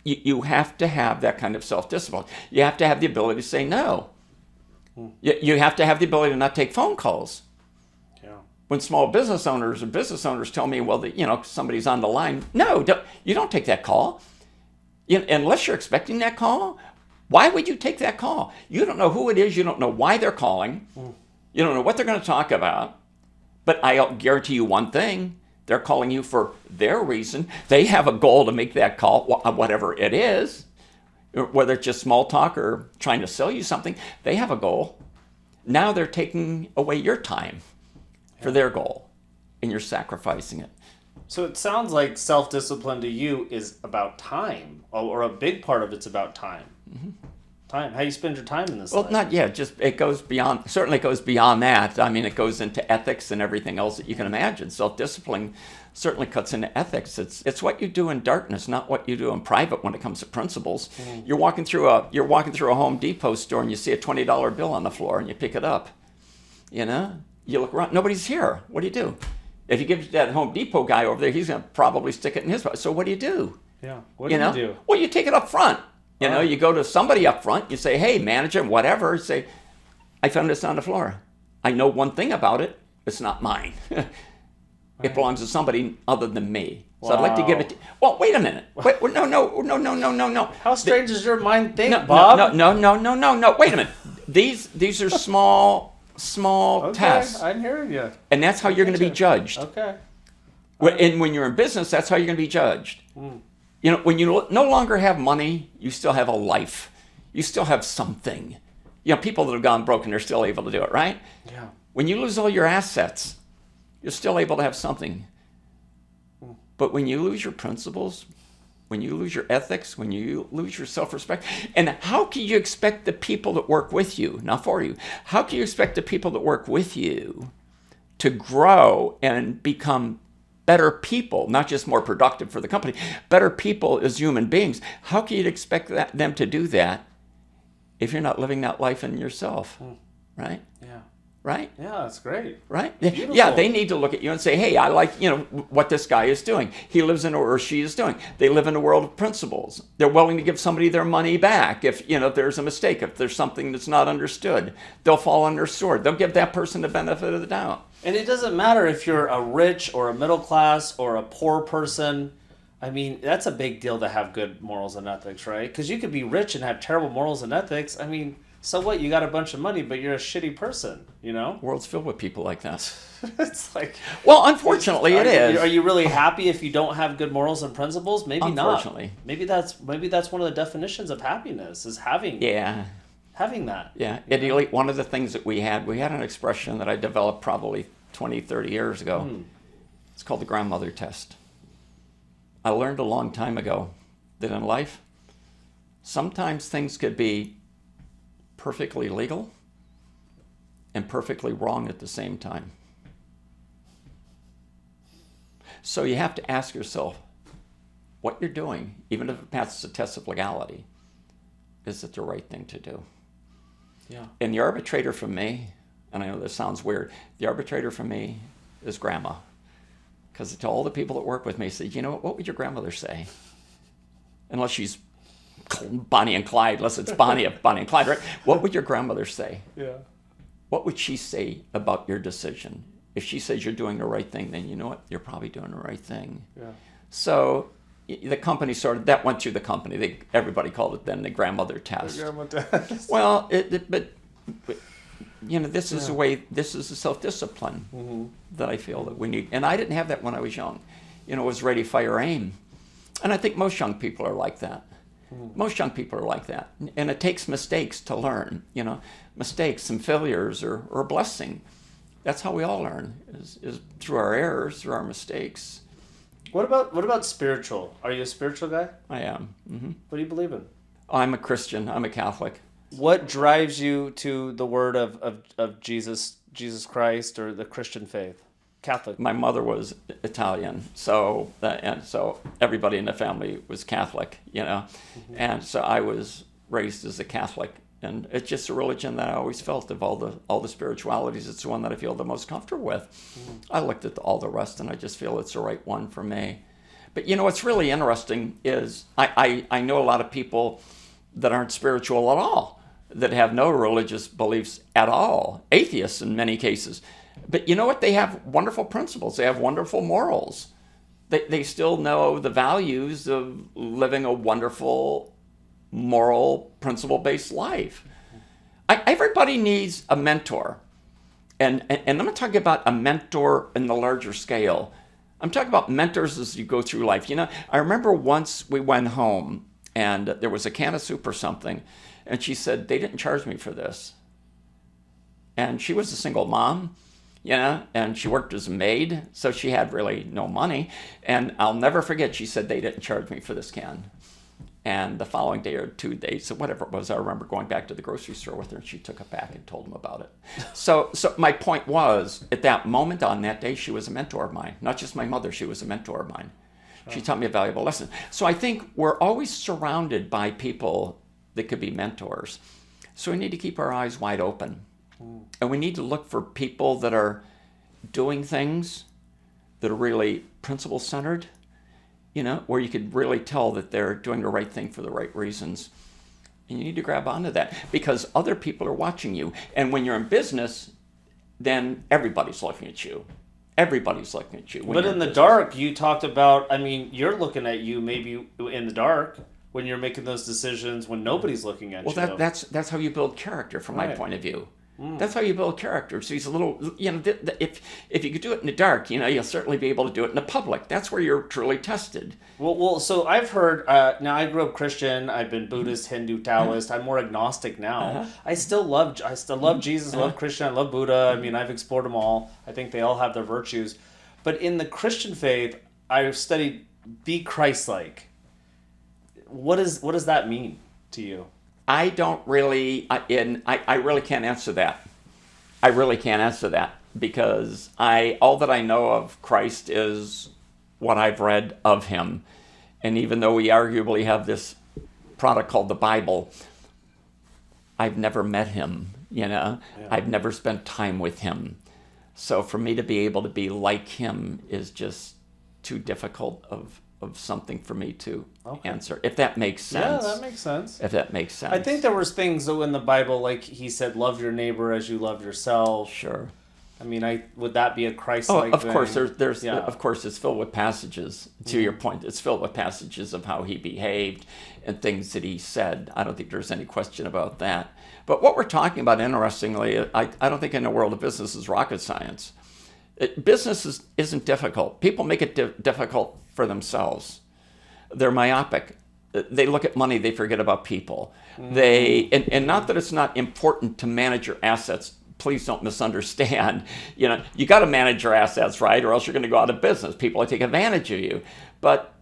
You have to have that kind of self-discipline. You have to have the ability to say no. You have to have the ability to not take phone calls. Yeah. When small business owners or business owners tell me, well, somebody's on the line. No, you don't take that call. Unless you're expecting that call. Why would you take that call? You don't know who it is. You don't know why they're calling. You don't know what they're going to talk about. But I'll guarantee you one thing. They're calling you for their reason. They have a goal to make that call, whatever it is. Whether it's just small talk or trying to sell you something, they have a goal. Now they're taking away your time for their goal, and you're sacrificing it. So it sounds like self-discipline to you is about time, or a big part of it's about time. Mm-hmm. Time. How you spend your time in this life? Not yet. Just it goes beyond. Certainly, it goes beyond that. I mean, it goes into ethics and everything else that you can imagine. Self-discipline certainly cuts into ethics. It's what you do in darkness, not what you do in private when it comes to principles. You're walking through a Home Depot store and you see a $20 bill on the floor and you pick it up. You look around. Nobody's here. What do you do? If you give it to that Home Depot guy over there, he's going to probably stick it in his pocket. So what do you do? Yeah. What do you do? Well, you take it up front. You go to somebody up front, you say, hey, manager, whatever, say, I found this on the floor. I know one thing about it. It's not mine. It belongs to somebody other than me. So I'd like to give it to... Well, wait a minute. Wait, no. How strange does your mind think, no, Bob? No. Wait a minute. These are small tests. I'm hearing you. And that's how you're going to be judged. Okay. And when you're in business, that's how you're going to be judged. When you no longer have money, you still have a life. You still have something. People that have gone broke and they're still able to do it, right? Yeah. When you lose all your assets, you're still able to have something. But when you lose your principles, when you lose your ethics, when you lose your self-respect, and how can you expect the people that work with you, not for you, how can you expect the people that work with you to grow and become better people, not just more productive for the company, better people as human beings? How can you expect them to do that if you're not living that life in yourself, right? Yeah. Right? Yeah, that's great. Right? Beautiful. Yeah, they need to look at you and say, hey, I like, what this guy is doing. He lives in, or she is doing. They live in a world of principles. They're willing to give somebody their money back if there's a mistake, if there's something that's not understood. They'll fall on their sword. They'll give that person the benefit of the doubt. And it doesn't matter if you're a rich or a middle class or a poor person. I mean, that's a big deal to have good morals and ethics, right? Because you could be rich and have terrible morals and ethics. I mean, so what? You got a bunch of money, but you're a shitty person, The world's filled with people like that. It's like... Well, unfortunately, it is. Are you really happy if you don't have good morals and principles? Maybe unfortunately. Not. Maybe that's one of the definitions of happiness, is having that. Yeah. One of the things that we had an expression that I developed probably 20, 30 years ago. It's called the grandmother test. I learned a long time ago that in life, sometimes things could be perfectly legal and perfectly wrong at the same time. So you have to ask yourself, what you're doing, even if it passes the test of legality, is it the right thing to do? Yeah. And the arbitrator for me, and I know this sounds weird, the arbitrator for me is grandma. Because to all the people that work with me, say, what would your grandmother say? Unless she's Bonnie and Clyde, unless it's Bonnie and Clyde, right? What would your grandmother say? Yeah. What would she say about your decision? If she says you're doing the right thing, then you know what? You're probably doing the right thing. Yeah. So the company that went through the company. Everybody called it then the grandmother test. The grandmother test. Well, but this is this is the self-discipline that I feel that we need. And I didn't have that when I was young. It was ready, fire, aim. And I think most young people are like that. Most young people are like that. And it takes mistakes to learn. Mistakes and failures are a blessing. That's how we all learn, is through our errors, through our mistakes. What about spiritual? Are you a spiritual guy? I am. Mm-hmm. What do you believe in? I'm a Christian. I'm a Catholic. What drives you to the word of Jesus Christ or the Christian faith? Catholic. My mother was Italian, so everybody in the family was Catholic, and so I was raised as a Catholic, and it's just a religion that I always felt of all the spiritualities. It's the one that I feel the most comfortable with. I looked at all the rest, and I just feel it's the right one for me. But what's really interesting is I know a lot of people that aren't spiritual at all, that have no religious beliefs at all, atheists in many cases. But you know what? They have wonderful principles. They have wonderful morals. They still know the values of living a wonderful, moral, principle-based life. Everybody needs a mentor. And I'm not talking about a mentor in the larger scale. I'm talking about mentors as you go through life. I remember once we went home and there was a can of soup or something, and she said, they didn't charge me for this. And she was a single mom, and she worked as a maid, so she had really no money. And I'll never forget, she said, they didn't charge me for this can. And the following day or 2 days, so whatever it was, I remember going back to the grocery store with her, and she took it back and told them about it. So my point was, at that moment on that day, she was a mentor of mine. Not just my mother, she was a mentor of mine. She taught me a valuable lesson. So I think we're always surrounded by people that could be mentors. So we need to keep our eyes wide open. And we need to look for people that are doing things that are really principle-centered, where you could really tell that they're doing the right thing for the right reasons. And you need to grab onto that because other people are watching you. And when you're in business, then everybody's looking at you. Everybody's looking at you. But in the dark, you talked about, you're looking at you maybe in the dark when you're making those decisions when nobody's looking at you. Well, that's how you build character from my point of view. That's how you build character. So he's a little, if you could do it in the dark, you'll certainly be able to do it in the public. That's where you're truly tested. Well, so I've heard, now I grew up Christian, I've been Buddhist, Hindu, Taoist, I'm more agnostic now. I still love Jesus, I love Christian, I love Buddha, I've explored them all. I think they all have their virtues. But in the Christian faith, I've studied be Christ-like. What does that mean to you? I don't really, I really can't answer that. I really can't answer that because all that I know of Christ is what I've read of him. And even though we arguably have this product called the Bible, I've never met him, Yeah. I've never spent time with him. So for me to be able to be like him is just too difficult of something for me to answer, if that makes sense. Yeah, that makes sense. If that makes sense. I think there was things though in the Bible, like he said, love your neighbor as you love yourself. Sure. Would that be a Christ-like thing? Of course, of course, it's filled with passages. To your point, it's filled with passages of how he behaved and things that he said. I don't think there's any question about that. But what we're talking about, interestingly, I don't think in the world of business is rocket science. Business isn't difficult. People make it difficult for themselves. They're myopic. They look at money, they forget about people. And not that it's not important to manage your assets. Please don't misunderstand. You got to manage your assets, right? Or else you're going to go out of business. People will take advantage of you. But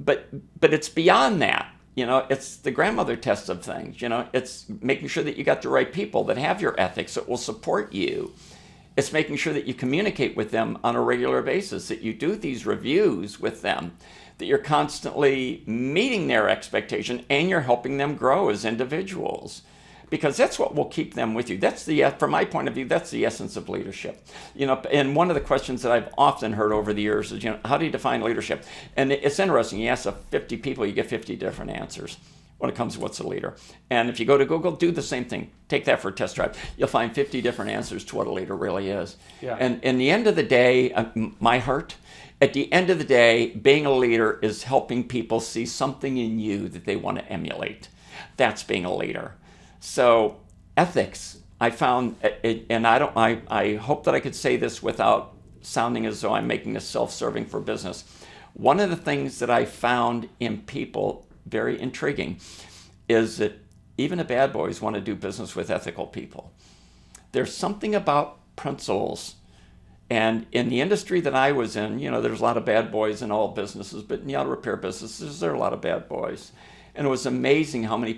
it's beyond that. It's the grandmother test of things. It's making sure that you got the right people that have your ethics, that will support you. It's making sure that you communicate with them on a regular basis, that you do these reviews with them, that you're constantly meeting their expectation and you're helping them grow as individuals. Because that's what will keep them with you. From my point of view, that's the essence of leadership. And one of the questions that I've often heard over the years is, how do you define leadership? And it's interesting. You ask 50 people, you get 50 different answers when it comes to what's a leader. And if you go to Google, do the same thing. Take that for a test drive. You'll find 50 different answers to what a leader really is. Yeah. And in the end of the day, my heart, at the end of the day, being a leader is helping people see something in you that they want to emulate. That's being a leader. So ethics, I found, and I hope that I could say this without sounding as though I'm making this self-serving for business. One of the things that I found in people very intriguing is that even the bad boys want to do business with ethical people. There's something about principles. And in the industry that I was in, there's a lot of bad boys in all businesses, but in the auto repair businesses, there are a lot of bad boys. And it was amazing how many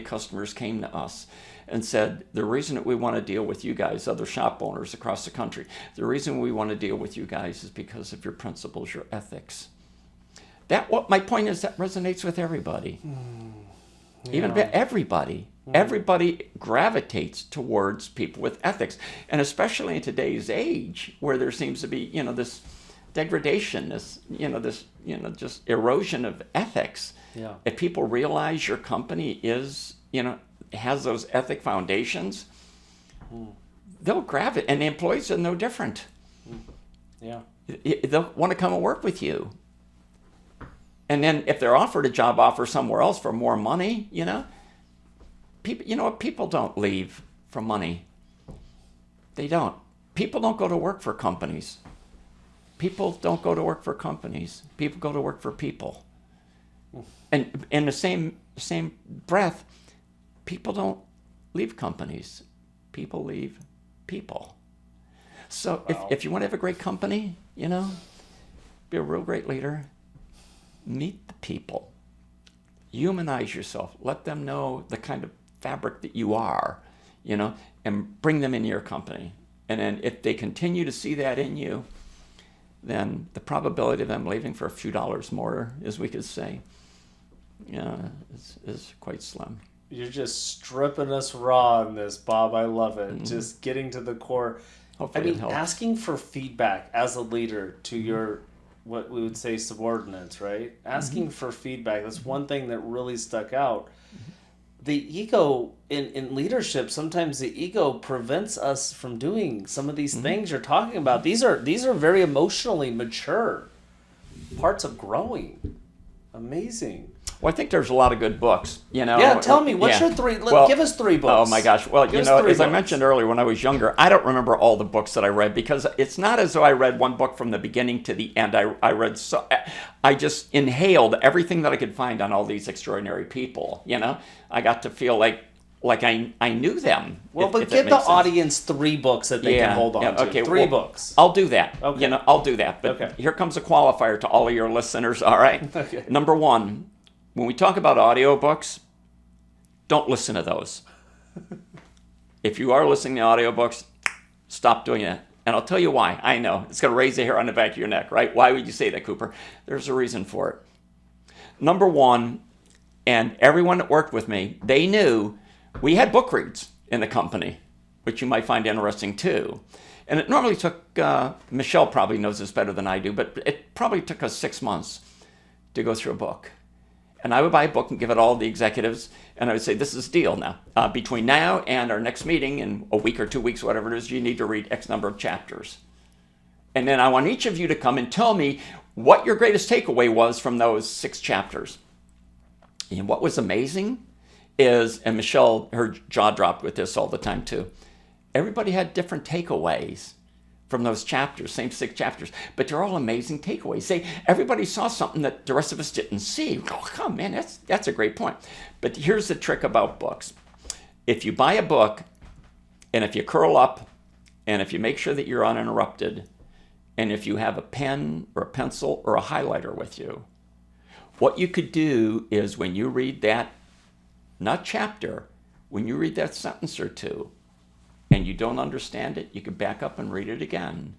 customers came to us and said, the reason that we want to deal with you guys, other shop owners across the country, the reason we want to deal with you guys is because of your principles, your ethics. My point is that resonates with everybody. Even a bit, everybody. Everybody gravitates towards people with ethics. And especially in today's age where there seems to be, this degradation, just erosion of ethics. Yeah. If people realize your company is, has those ethic foundations, they'll gravitate, and the employees are no different. Yeah. They'll want to come and work with you. And then if they're offered a job offer somewhere else for more money, people don't leave for money. They don't. People don't go to work for companies. People don't go to work for companies. People go to work for people. And in the same breath, people don't leave companies. People leave people. So if you want to have a great company, be a real great leader, meet the people. Humanize yourself. Let them know the kind of fabric that you are, and bring them into your company. And then if they continue to see that in you, then the probability of them leaving for a few dollars more, as we could say, is quite slim. You're just stripping us raw on this, Bob. I love it. Just getting to the core. Hopefully it helps. Asking for feedback as a leader to your, what we would say, subordinates, right? Asking for feedback. That's one thing that really stuck out. The ego in leadership, sometimes the ego prevents us from doing some of these things you're talking about. These are very emotionally mature parts of growing. Amazing. Well, I think there's a lot of good books, Yeah, tell me, what's your three? Give us 3 books. Oh my gosh. Well, As I mentioned earlier, when I was younger, I don't remember all the books that I read, because it's not as though I read one book from the beginning to the end. I just inhaled everything that I could find on all these extraordinary people, I got to feel like I knew them. Well, but give the audience 3 books that they can hold on to. Okay, 3 books. I'll do that. Okay. I'll do that. But here comes a qualifier to all of your listeners, all right? Okay. Number 1, when we talk about audiobooks, don't listen to those. If you are listening to audiobooks, stop doing it. And I'll tell you why. I know. It's going to raise the hair on the back of your neck, right? Why would you say that, Cooper? There's a reason for it. Number 1, and everyone that worked with me, they knew we had book reads in the company, which you might find interesting too. And it normally took, Michelle probably knows this better than I do, but it probably took us 6 months to go through a book. And I would buy a book and give it all to the executives, and I would say, this is the deal now. Between now and our next meeting in a week or 2 weeks, whatever it is, you need to read X number of chapters. And then I want each of you to come and tell me what your greatest takeaway was from those 6 chapters. And what was amazing is, and Michelle, her jaw dropped with this all the time too, everybody had different takeaways from those chapters, same 6 chapters, but they're all amazing takeaways. Everybody saw something that the rest of us didn't see. Oh, come man, that's a great point. But here's the trick about books. If you buy a book, and if you curl up, and if you make sure that you're uninterrupted, and if you have a pen or a pencil or a highlighter with you, what you could do is when you read that, not chapter, when you read that sentence or 2, and you don't understand it, you can back up and read it again.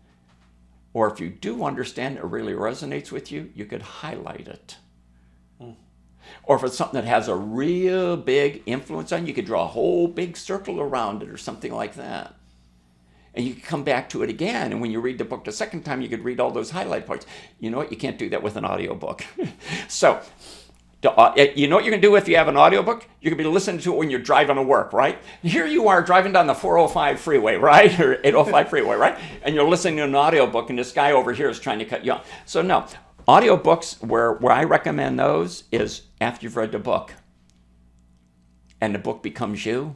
Or if you do understand it, it really resonates with you, you could highlight it. Or if it's something that has a real big influence on you, you could draw a whole big circle around it or something like that. And you could come back to it again, and when you read the book the second time, you could read all those highlight parts. You know what? You can't do that with an audiobook. So, you know what you're going to do if you have an audiobook? You're going to be listening to it when you're driving to work, right? Here you are driving down the 405 freeway, right? Or 805 freeway, right? And you're listening to an audiobook, and this guy over here is trying to cut you off. So no, audiobooks, where I recommend those is after you've read the book and the book becomes you,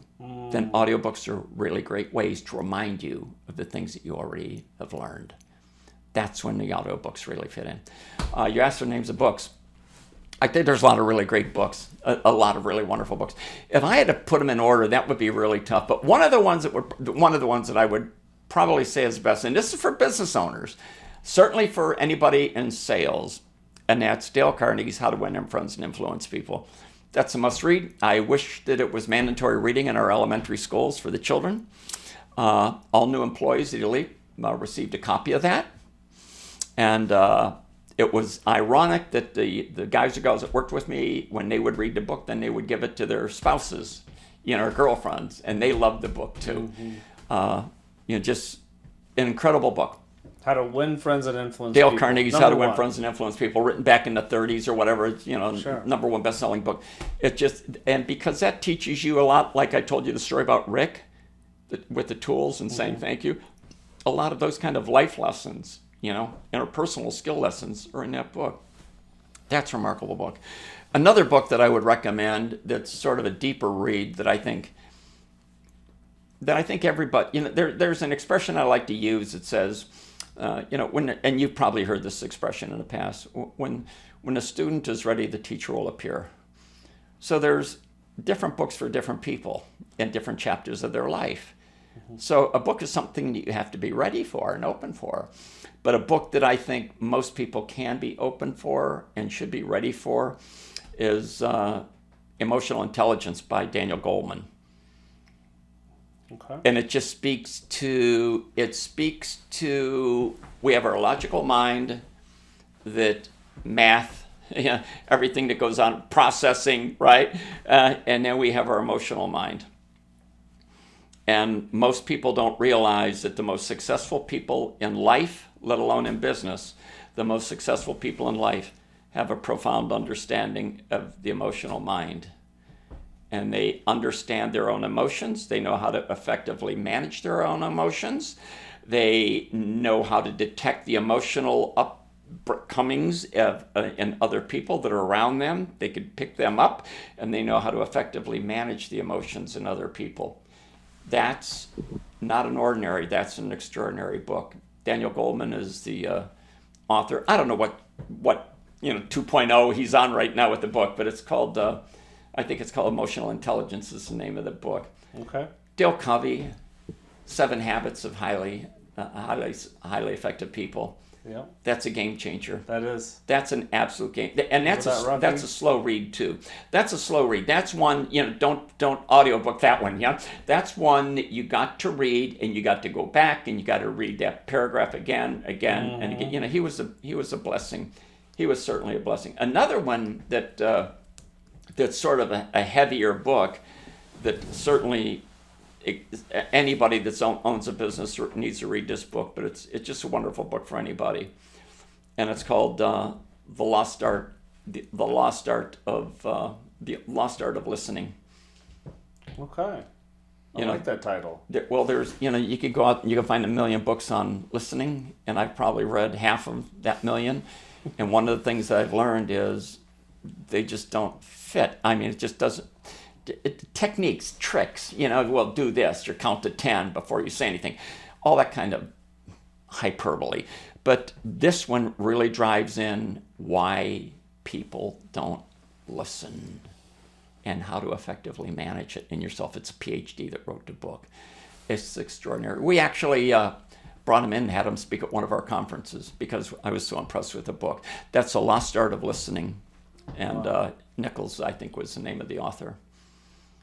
then audiobooks are really great ways to remind you of the things that you already have learned. That's when the audiobooks really fit in. You asked for names of books. I think there's a lot of really great books, a lot of really wonderful books. If I had to put them in order, that would be really tough. But one of the ones that I would probably say is best, and this is for business owners, certainly for anybody in sales, and that's Dale Carnegie's How to Win Friends and Influence People. That's a must read. I wish that it was mandatory reading in our elementary schools for the children. All new employees at Elite received a copy of that. And it was ironic that the guys or girls that worked with me, when they would read the book, then they would give it to their spouses, or girlfriends, and they loved the book too. Just an incredible book. How to Win Friends and Influence Dale People. Carnegie's How to Win Friends and Influence People, written back in the 30s or whatever. It's, Sure. number one best-selling book. And because that teaches you a lot, like I told you the story about Rick with the tools and saying thank you, a lot of those kind of life lessons, interpersonal skill lessons are in that book. That's a remarkable book. Another book that I would recommend that's sort of a deeper read that I think everybody, there's an expression I like to use that says, and you've probably heard this expression in the past, when a student is ready, the teacher will appear. So there's different books for different people in different chapters of their life. So a book is something that you have to be ready for and open for. But a book that I think most people can be open for and should be ready for is Emotional Intelligence by Daniel Goleman. Okay. And it just speaks to, we have our logical mind, that math, everything that goes on, processing, right? And then we have our emotional mind. And most people don't realize that the most successful people in life, let alone in business, the most successful people in life have a profound understanding of the emotional mind. And they understand their own emotions. They know how to effectively manage their own emotions. They know how to detect the emotional upcomings in other people that are around them. They can pick them up, and they know how to effectively manage the emotions in other people. That's not an ordinary, that's an extraordinary book. Daniel Goleman is the author. I don't know what 2.0 he's on right now with the book, but it's called, I think it's called Emotional Intelligence is the name of the book. Okay. Dale Covey, 7 Habits of Highly Effective People. Yeah. That's a game changer. That is. That's an absolute game, and that's a slow read too. That's a slow read. That's one, don't audiobook that one. Yeah, that's one that you got to read, and you got to go back, and you got to read that paragraph again, and again. He was a blessing. He was certainly a blessing. Another one that's sort of a heavier book that certainly anybody that owns a business needs to read this book, but it's just a wonderful book for anybody, and it's called the Lost Art of Listening. Okay, I like that title. There's you could go out and you can find 1 million books on listening, and I've probably read half of that million, and one of the things that I've learned is they just don't fit. I mean, it just doesn't. Techniques, tricks, well, do this or count to 10 before you say anything, all that kind of hyperbole. But this one really drives in why people don't listen and how to effectively manage it in yourself. It's a PhD that wrote the book. It's extraordinary. We actually brought him in and had him speak at one of our conferences because I was so impressed with the book. That's The Lost Art of Listening. And Nichols, I think, was the name of the author.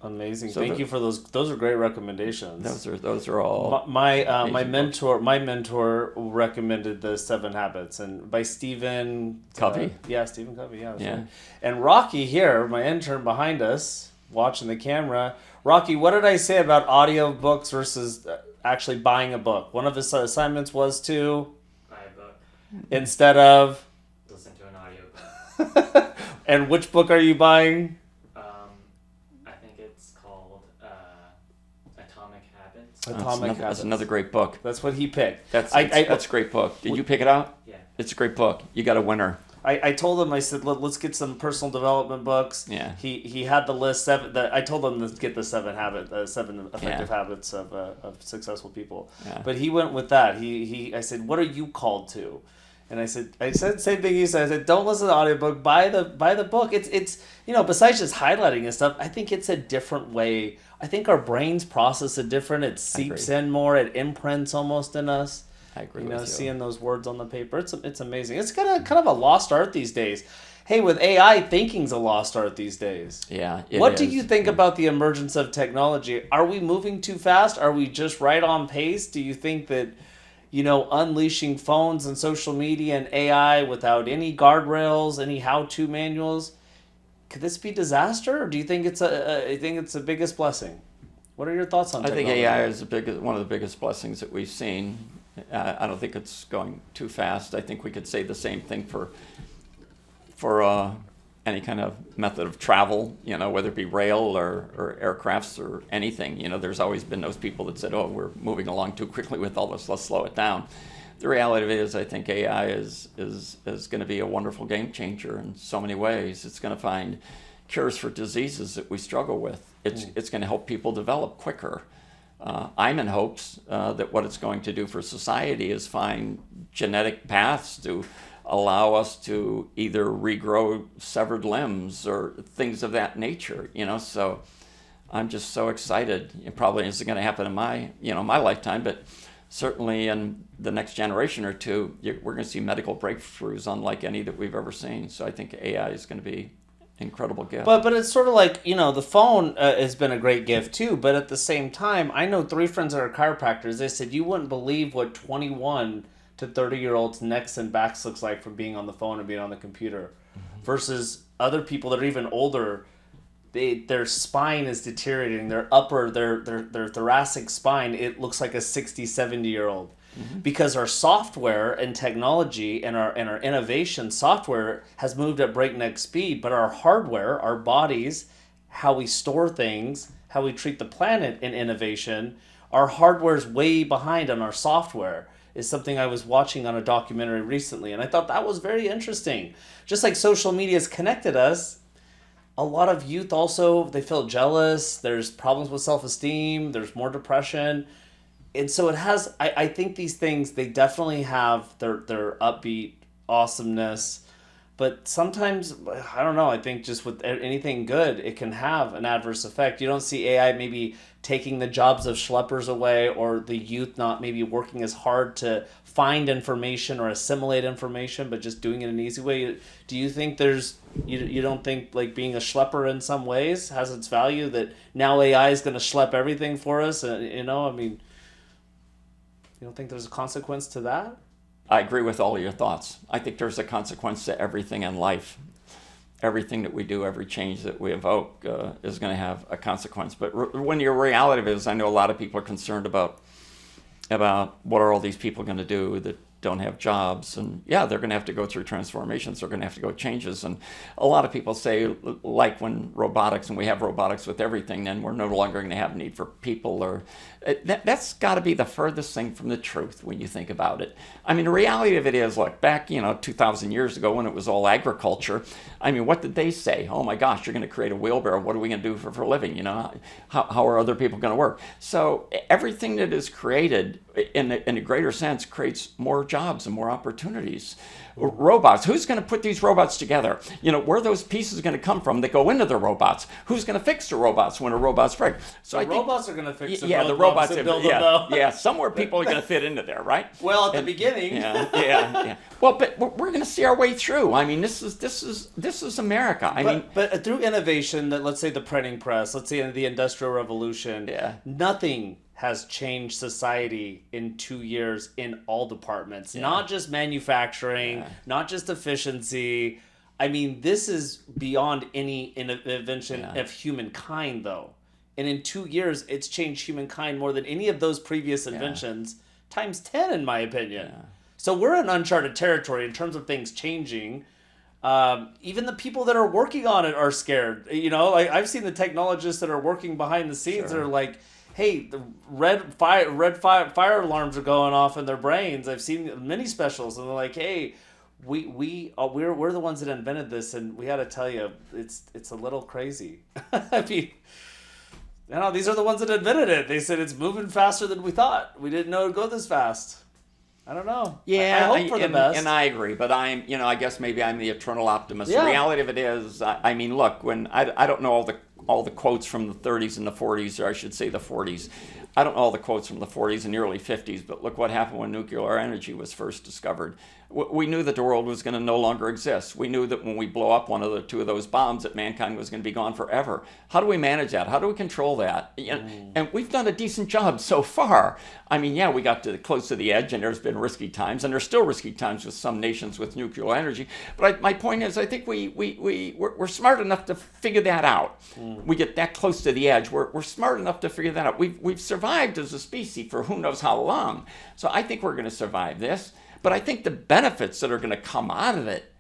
Amazing. So Thank you for those. Those are great recommendations. Those are all. My mentor recommended the 7 Habits and by Stephen Covey. Stephen Covey. Yeah. And Rocky here, my intern behind us, watching the camera. Rocky, what did I say about audio books versus actually buying a book? One of his assignments was to buy a book instead of listen to an audio book. And which book are you buying? That's another great book. That's what he picked. That's a great book. Did you pick it out? Yeah. It's a great book. You got a winner. I told him, I said, let's get some personal development books. Yeah. He had the list. I told him to get the 7 effective habits of successful people. Yeah. But he went with that. I said, what are you called to? And I said same thing you said. I said, don't listen to the audiobook. Buy the book. It's besides just highlighting and stuff, I think it's a different way. I think our brains process it different. It seeps in more. It imprints almost in us. I agree You with know, you. seeing those words on the paper, it's amazing. It's kind of a lost art these days. Hey, with AI, thinking's a lost art these days. Yeah, What do you think about the emergence of technology? Are we moving too fast? Are we just right on pace? Do you think that, you know, unleashing phones and social media and AI without any guardrails, any how-to manuals, could this be disaster? Or do you think it's the biggest blessing? What are your thoughts on I technology? think AI is one of the biggest blessings that we've seen. I don't think it's going too fast. I think we could say the same thing for any kind of method of travel, you know, whether it be rail or aircrafts or anything. You know, there's always been those people that said, oh, we're moving along too quickly with all this, let's slow it down. The reality of it is I think AI is going to be a wonderful game changer in so many ways. It's going to find cures for diseases that we struggle with. It's going to help people develop quicker. I'm in hopes that what it's going to do for society is find genetic paths to allow us to either regrow severed limbs or things of that nature, you know. So I'm just so excited. It probably isn't going to happen in my lifetime, but certainly in the next generation or two, we're going to see medical breakthroughs unlike any that we've ever seen. So I think AI is going to be an incredible gift. But it's sort of like, you know, the phone has been a great gift too. But at the same time, I know 3 friends that are chiropractors. They said you wouldn't believe what 21 to 30-year-olds' necks and backs looks like from being on the phone and being on the computer, versus other people that are even older. Their spine is deteriorating. Their thoracic spine, it looks like a 60, 70-year-old. Because our software and technology and our innovation software has moved at breakneck speed, but our hardware, our bodies, how we store things, how we treat the planet in innovation, our hardware's way behind on our software, is something I was watching on a documentary recently, and I thought that was very interesting. Just like social media has connected us, a lot of youth also, they feel jealous, there's problems with self-esteem, there's more depression. And so it has, I think these things, they definitely have their upbeat awesomeness. But sometimes, I don't know, I think just with anything good, it can have an adverse effect. You don't see AI maybe taking the jobs of schleppers away, or the youth not maybe working as hard to find information or assimilate information, but just doing it in an easy way. Do you think you don't think like being a schlepper in some ways has its value, that now AI is going to schlep everything for us? You know, I mean, you don't think there's a consequence to that? I agree with all of your thoughts. I think there's a consequence to everything in life. Everything that we do, every change that we evoke is going to have a consequence. But when your reality is, I know a lot of people are concerned about what are all these people going to do that don't have jobs. And yeah, they're going to have to go through transformations. They're going to have to go changes. And a lot of people say, like when robotics, and we have robotics with everything, then we're no longer going to have need for people. Or that's got to be the furthest thing from the truth when you think about it. I mean, the reality of it is, look, back, 2,000 years ago when it was all agriculture, I mean, what did they say? Oh my gosh, you're going to create a wheelbarrow. What are we going to do for a living? How are other people going to work? So everything that is created in a greater sense creates more jobs and more opportunities. Robots, who's going to put these robots together? Where are those pieces going to come from that go into the robots? Who's going to fix the robots when a robot's break? So robots are going to fix the robots. and build them, yeah, somewhere people are going to fit into there, right? Well, at the beginning. Yeah. Well, but we're going to see our way through. I mean, this is America. But through innovation, that, let's say the printing press, let's say the Industrial Revolution, nothing has changed society in 2 years in all departments. Not just manufacturing, not just efficiency. I mean, this is beyond any invention of humankind, though. And in 2 years, it's changed humankind more than any of those previous inventions, times 10, in my opinion. Yeah. So we're in uncharted territory in terms of things changing. Even the people that are working on it are scared. I've seen the technologists that are working behind the scenes that are like, hey, the red fire alarms are going off in their brains. I've seen many specials, and they're like, hey, we're the ones that invented this, and we got to tell you, it's a little crazy. I mean, these are the ones that invented it. They said it's moving faster than we thought. We didn't know it'd go this fast. I don't know. Yeah, I hope for the best. And I agree, but I guess maybe I'm the eternal optimist. Yeah. The reality of it is, look, when I don't know all the quotes from the 30s and the 40s, or I should say the 40s. I don't know all the quotes from the 40s and the early 50s, but look what happened when nuclear energy was first discovered. We knew that the world was going to no longer exist. We knew that when we blow up one of the two of those bombs, that mankind was going to be gone forever. How do we manage that? How do we control that? And we've done a decent job so far. I mean, yeah, we got close to the edge, and there's been risky times, and there's still risky times with some nations with nuclear energy. But my point is, I think we're smart enough to figure that out. We get that close to the edge. We're smart enough to figure that out. We've survived as a species for who knows how long. So I think we're going to survive this. But I think the benefits that are going to come out of it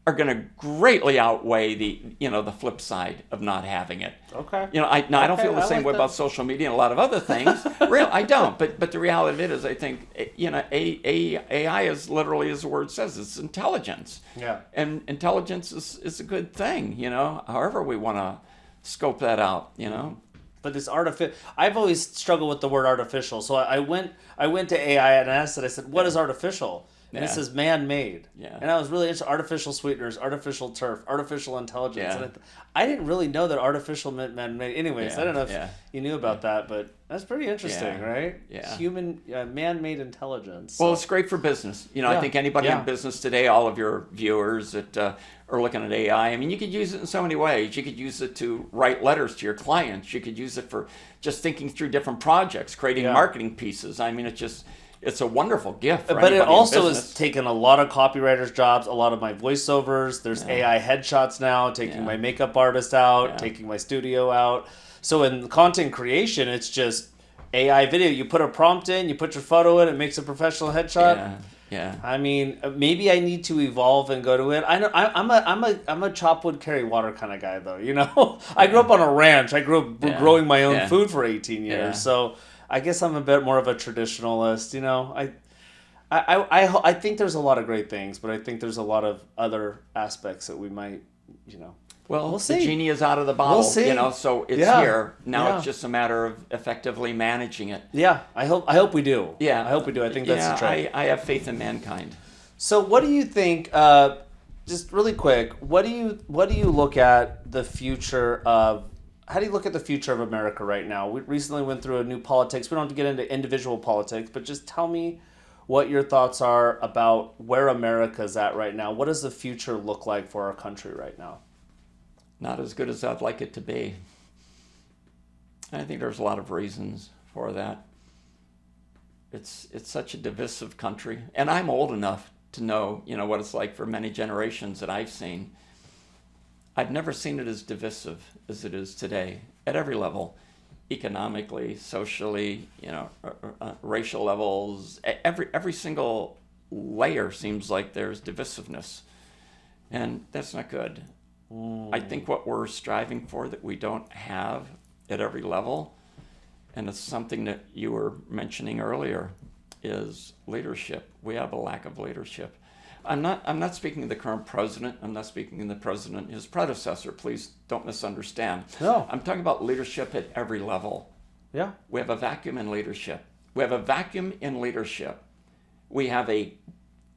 are going to greatly outweigh the flip side of not having it. Okay. I don't feel the same way about social media and a lot of other things. I don't. But the reality of it is, I think AI is literally, as the word says, it's intelligence. Yeah. And intelligence is a good thing. However we want to scope that out. But this artificial, I've always struggled with the word artificial. So I went to AI and asked it. I said, "What is artificial?" And it says man-made. Yeah. And I was really interested. Artificial sweeteners, artificial turf, artificial intelligence. Yeah. And I didn't really know that artificial meant man-made. Anyways, Yeah. I don't know if you knew about that, but that's pretty interesting, Yeah. right? Yeah. Human, man-made intelligence. Well, it's great for business. I think anybody in business today, all of your viewers that are looking at AI, I mean, you could use it in so many ways. You could use it to write letters to your clients. You could use it for just thinking through different projects, creating marketing pieces. I mean, it's a wonderful gift for But it anybody in also business. has taken a lot of copywriters' jobs, a lot of my voiceovers. There's AI headshots now, taking my makeup artist out, taking my studio out. So in content creation, it's just AI video. You put a prompt in, you put your photo in, it makes a professional headshot. Yeah. I mean, maybe I need to evolve and go to it. I know I'm a chop wood, carry water kind of guy, though. I grew up on a ranch. I grew up growing my own food for 18 years. Yeah. So I guess I'm a bit more of a traditionalist. I think there's a lot of great things, but I think there's a lot of other aspects that we might, Well, we'll the see. genie is out of the bottle, We'll see. So it's Yeah. here. Now Yeah. it's just a matter of effectively managing it. Yeah, I hope we do. Yeah. I hope we do. I think that's the trick. I have faith in mankind. So what do you think, just really quick, what do you look at the future of, how do you look at the future of America right now? We recently went through a new politics. We don't have to get into individual politics, but just tell me what your thoughts are about where America's at right now. What does the future look like for our country right now? Not as good as I'd like it to be. I think there's a lot of reasons for that. It's such a divisive country, and I'm old enough to know, what it's like for many generations that I've seen. I've never seen it as divisive as it is today at every level, economically, socially, racial levels. Every single layer seems like there's divisiveness, and that's not good. I think what we're striving for that we don't have at every level, and it's something that you were mentioning earlier, is leadership. We have a lack of leadership. I'm not speaking of the current president. I'm not speaking of the president, his predecessor. Please don't misunderstand. No. I'm talking about leadership at every level. Yeah. We have a vacuum in leadership. We have a vacuum in leadership. We have a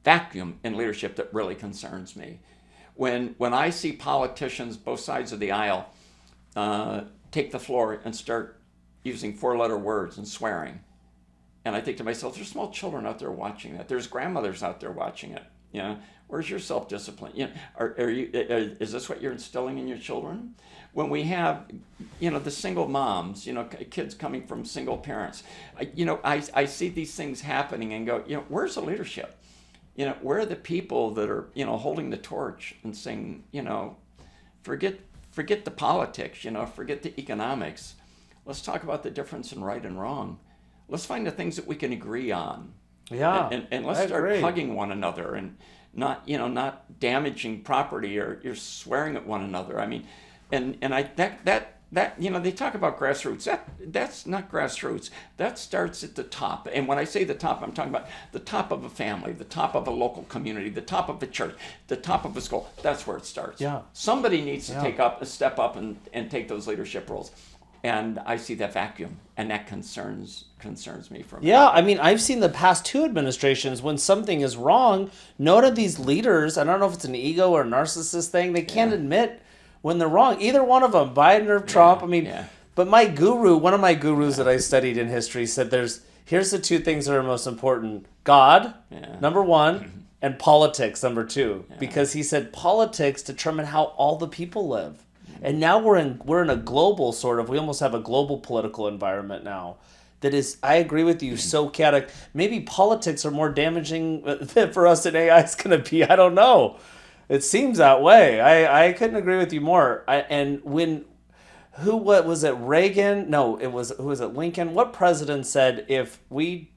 vacuum in leadership that really concerns me. When I see politicians, both sides of the aisle, take the floor and start using four-letter words and swearing, and I think to myself, there's small children out there watching that. There's grandmothers out there watching it. Where's your self-discipline? Is this what you're instilling in your children? When we have, the single moms, kids coming from single parents, I see these things happening and go, where's the leadership? Where are the people that are, holding the torch and saying, forget the politics, forget the economics. Let's talk about the difference in right and wrong. Let's find the things that we can agree on. Yeah. And let's start hugging one another and not damaging property or you're swearing at one another. I mean, and that they talk about grassroots. That's not grassroots. That starts at the top. And when I say the top, I'm talking about the top of a family, the top of a local community, the top of a church, the top of a school. That's where it starts. Yeah. Somebody needs to step up and take those leadership roles. And I see that vacuum, and that concerns me from Yeah, I mean, I've seen the past two administrations when something is wrong, none of these leaders, I don't know if it's an ego or a narcissist thing, they can't admit when they're wrong. Either one of them, Biden or Trump, But one of my gurus that I studied in history said here's the two things that are most important. God, number one, and politics, number two. Yeah. Because he said politics determine how all the people live. And now we're in a global we almost have a global political environment now that is, I agree with you, so chaotic. Maybe politics are more damaging for us than AI is going to be. I don't know. It seems that way. I couldn't agree with you more. What was it, Reagan? No, who was it, Lincoln? What president said if we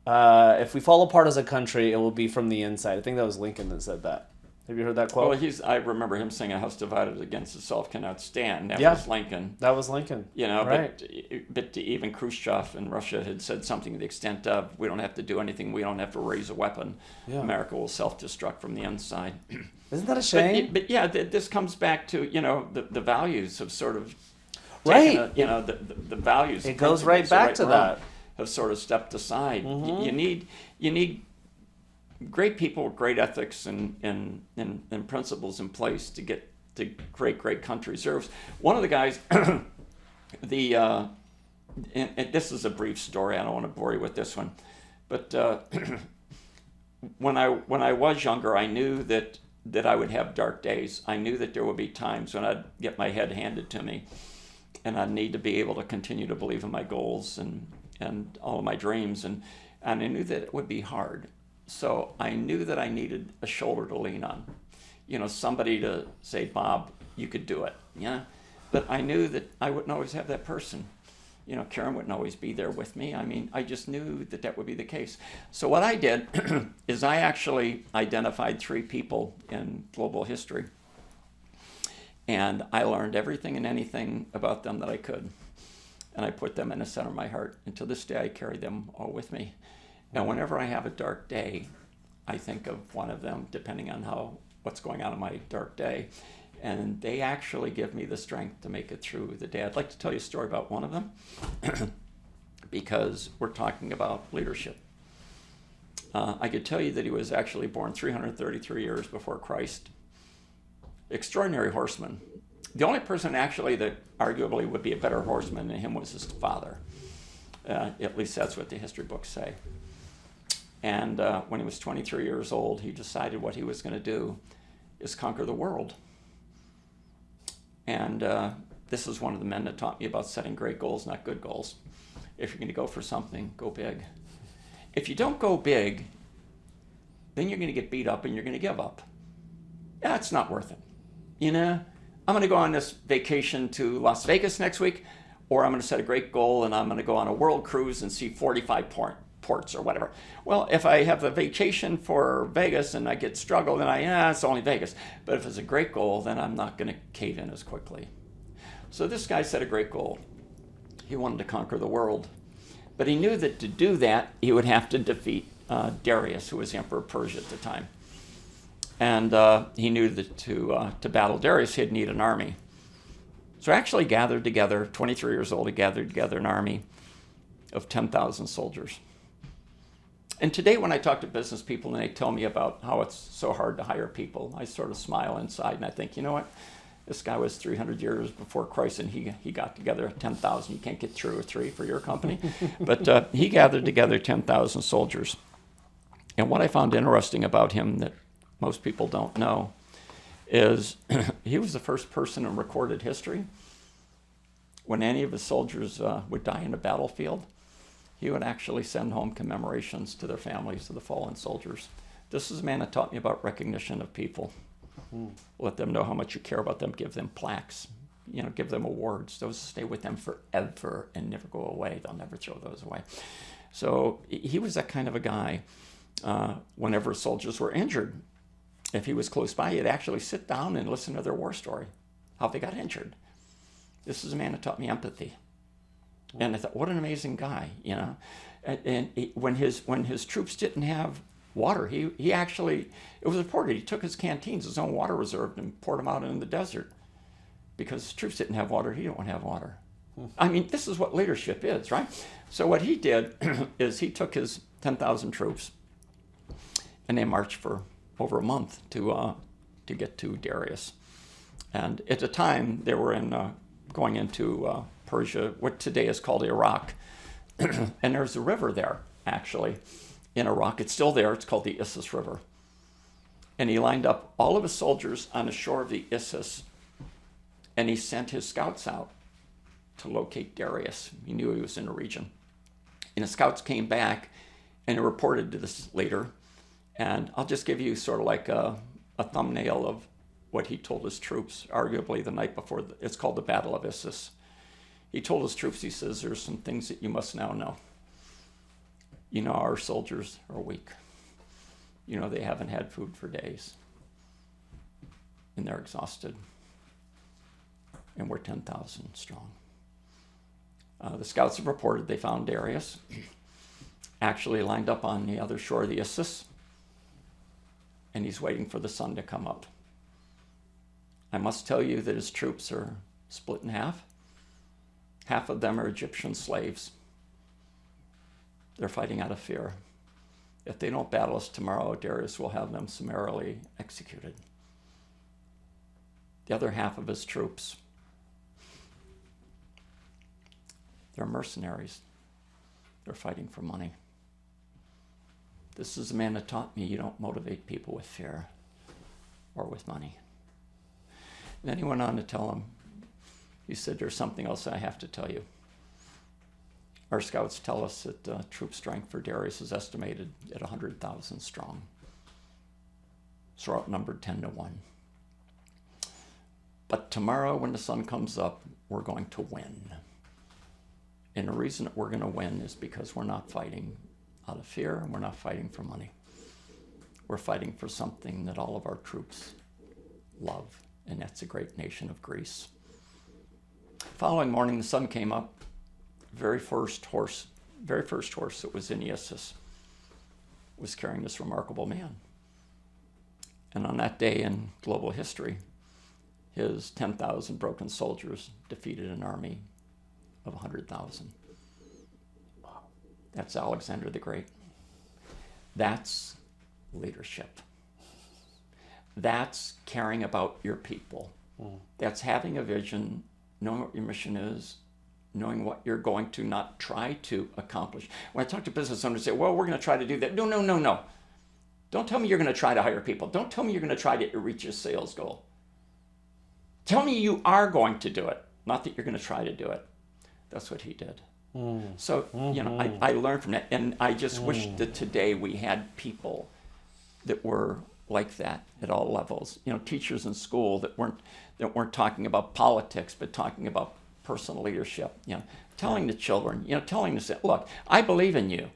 fall apart as a country, it will be from the inside? I think that was Lincoln that said that. Have you heard that quote? Well, I remember him saying, "A house divided against itself cannot stand." That was Lincoln. That was Lincoln. Right. But even Khrushchev in Russia had said something to the extent of, "We don't have to do anything. We don't have to raise a weapon. Yeah. America will self-destruct from the inside." Isn't that a shame? But this comes back to the values of sort of right. The values. It goes right back to that. Have sort of stepped aside. Mm-hmm. You need great people with great ethics and principles in place to get to great countries. There was one of the guys, and this is a brief story. I don't want to bore you with this one, but when I was younger, I knew that I would have dark days. I knew that there would be times when I'd get my head handed to me, and I'd need to be able to continue to believe in my goals and all of my dreams, and I knew that it would be hard. So I knew that I needed a shoulder to lean on, somebody to say, "Bob, you could do it." Yeah, but I knew that I wouldn't always have that person. Karen wouldn't always be there with me. I mean, I just knew that would be the case. So what I did is I actually identified 3 people in global history, and I learned everything and anything about them that I could, and I put them in the center of my heart. And to this day, I carry them all with me. Now, whenever I have a dark day, I think of one of them, depending on what's going on in my dark day, and they actually give me the strength to make it through the day. I'd like to tell you a story about one of them, because we're talking about leadership. I could tell you that he was actually born 333 years before Christ. Extraordinary horseman. The only person actually that arguably would be a better horseman than him was his father. At least that's what the history books say. And when he was 23 years old, he decided what he was going to do is conquer the world. And this is one of the men that taught me about setting great goals, not good goals. If you're going to go for something, go big. If you don't go big, then you're going to get beat up and you're going to give up. That's not worth it. I'm going to go on this vacation to Las Vegas next week, or I'm going to set a great goal and I'm going to go on a world cruise and see 45 ports or whatever. Well, if I have a vacation for Vegas and I get struggled, then it's only Vegas. But if it's a great goal, then I'm not going to cave in as quickly. So this guy set a great goal. He wanted to conquer the world. But he knew that to do that, he would have to defeat Darius, who was the emperor of Persia at the time. And he knew that to battle Darius, he'd need an army. So actually gathered together, 23 years old, he gathered together an army of 10,000 soldiers. And today when I talk to business people and they tell me about how it's so hard to hire people, I sort of smile inside and I think, you know what? This guy was 300 years before Christ and he got together 10,000. You can't get 2 or 3 for your company. But he gathered together 10,000 soldiers. And what I found interesting about him that most people don't know is he was the first person in recorded history when any of his soldiers would die in a battlefield, he would actually send home commemorations to their families of the fallen soldiers. This is a man that taught me about recognition of people. Let them know how much you care about them. Give them plaques. Give them awards. Those stay with them forever and never go away. They'll never throw those away. So he was that kind of a guy. Whenever soldiers were injured, if he was close by, he'd actually sit down and listen to their war story, how they got injured. This is a man that taught me empathy. And I thought, what an amazing guy, And when his troops didn't have water, he actually, it was reported, he took his canteens, his own water reserve, and poured them out in the desert. Because his troops didn't have water, he didn't want to have water. I mean, this is what leadership is, right? So what he did is he took his 10,000 troops, and they marched for over a month to get to Darius. And at the time, they were in going into Persia, what today is called Iraq. And there's a river there, actually, in Iraq. It's still there. It's called the Issus River. And he lined up all of his soldiers on the shore of the Issus, and he sent his scouts out to locate Darius. He knew he was in the region. And the scouts came back and reported to this leader. And I'll just give you sort of like a thumbnail of what he told his troops, arguably the night before. It's called the Battle of Issus. He told his troops, he says, there's some things that you must now know. You know, our soldiers are weak. You know, they haven't had food for days. And they're exhausted. And we're 10,000 strong. The scouts have reported they found Darius actually lined up on the other shore of the Issus, and he's waiting for the sun to come up. I must tell you that his troops are split in half. Half of them are Egyptian slaves. They're fighting out of fear. If they don't battle us tomorrow, Darius will have them summarily executed. The other half of his troops, they're mercenaries. They're fighting for money. This is a man that taught me you don't motivate people with fear or with money. And then he went on to tell him, he said, there's something else I have to tell you. Our scouts tell us that troop strength for Darius is estimated at 100,000 strong. So we're outnumbered 10-1. But tomorrow when the sun comes up, we're going to win. And the reason that we're going to win is because we're not fighting out of fear and we're not fighting for money. We're fighting for something that all of our troops love, and that's a great nation of Greece. Following morning, the sun came up. Very first horse that was in Issus was carrying this remarkable man. And on that day in global history, his 10,000 broken soldiers defeated an army of 100,000. That's Alexander the Great. That's leadership. That's caring about your people. That's having a vision, knowing what your mission is, knowing what you're going to not try to accomplish. When I talk to business owners, they say, well, we're going to try to do that. No. Don't tell me you're going to try to hire people. Don't tell me you're going to try to reach your sales goal. Tell me you are going to do it, not that you're going to try to do it. That's what he did. So, you know, I learned from that. And I just wish that today we had people that were like that at all levels. You know, teachers in school that weren't talking about politics, but talking about personal leadership. You know, telling the children, telling them, look, I believe in you.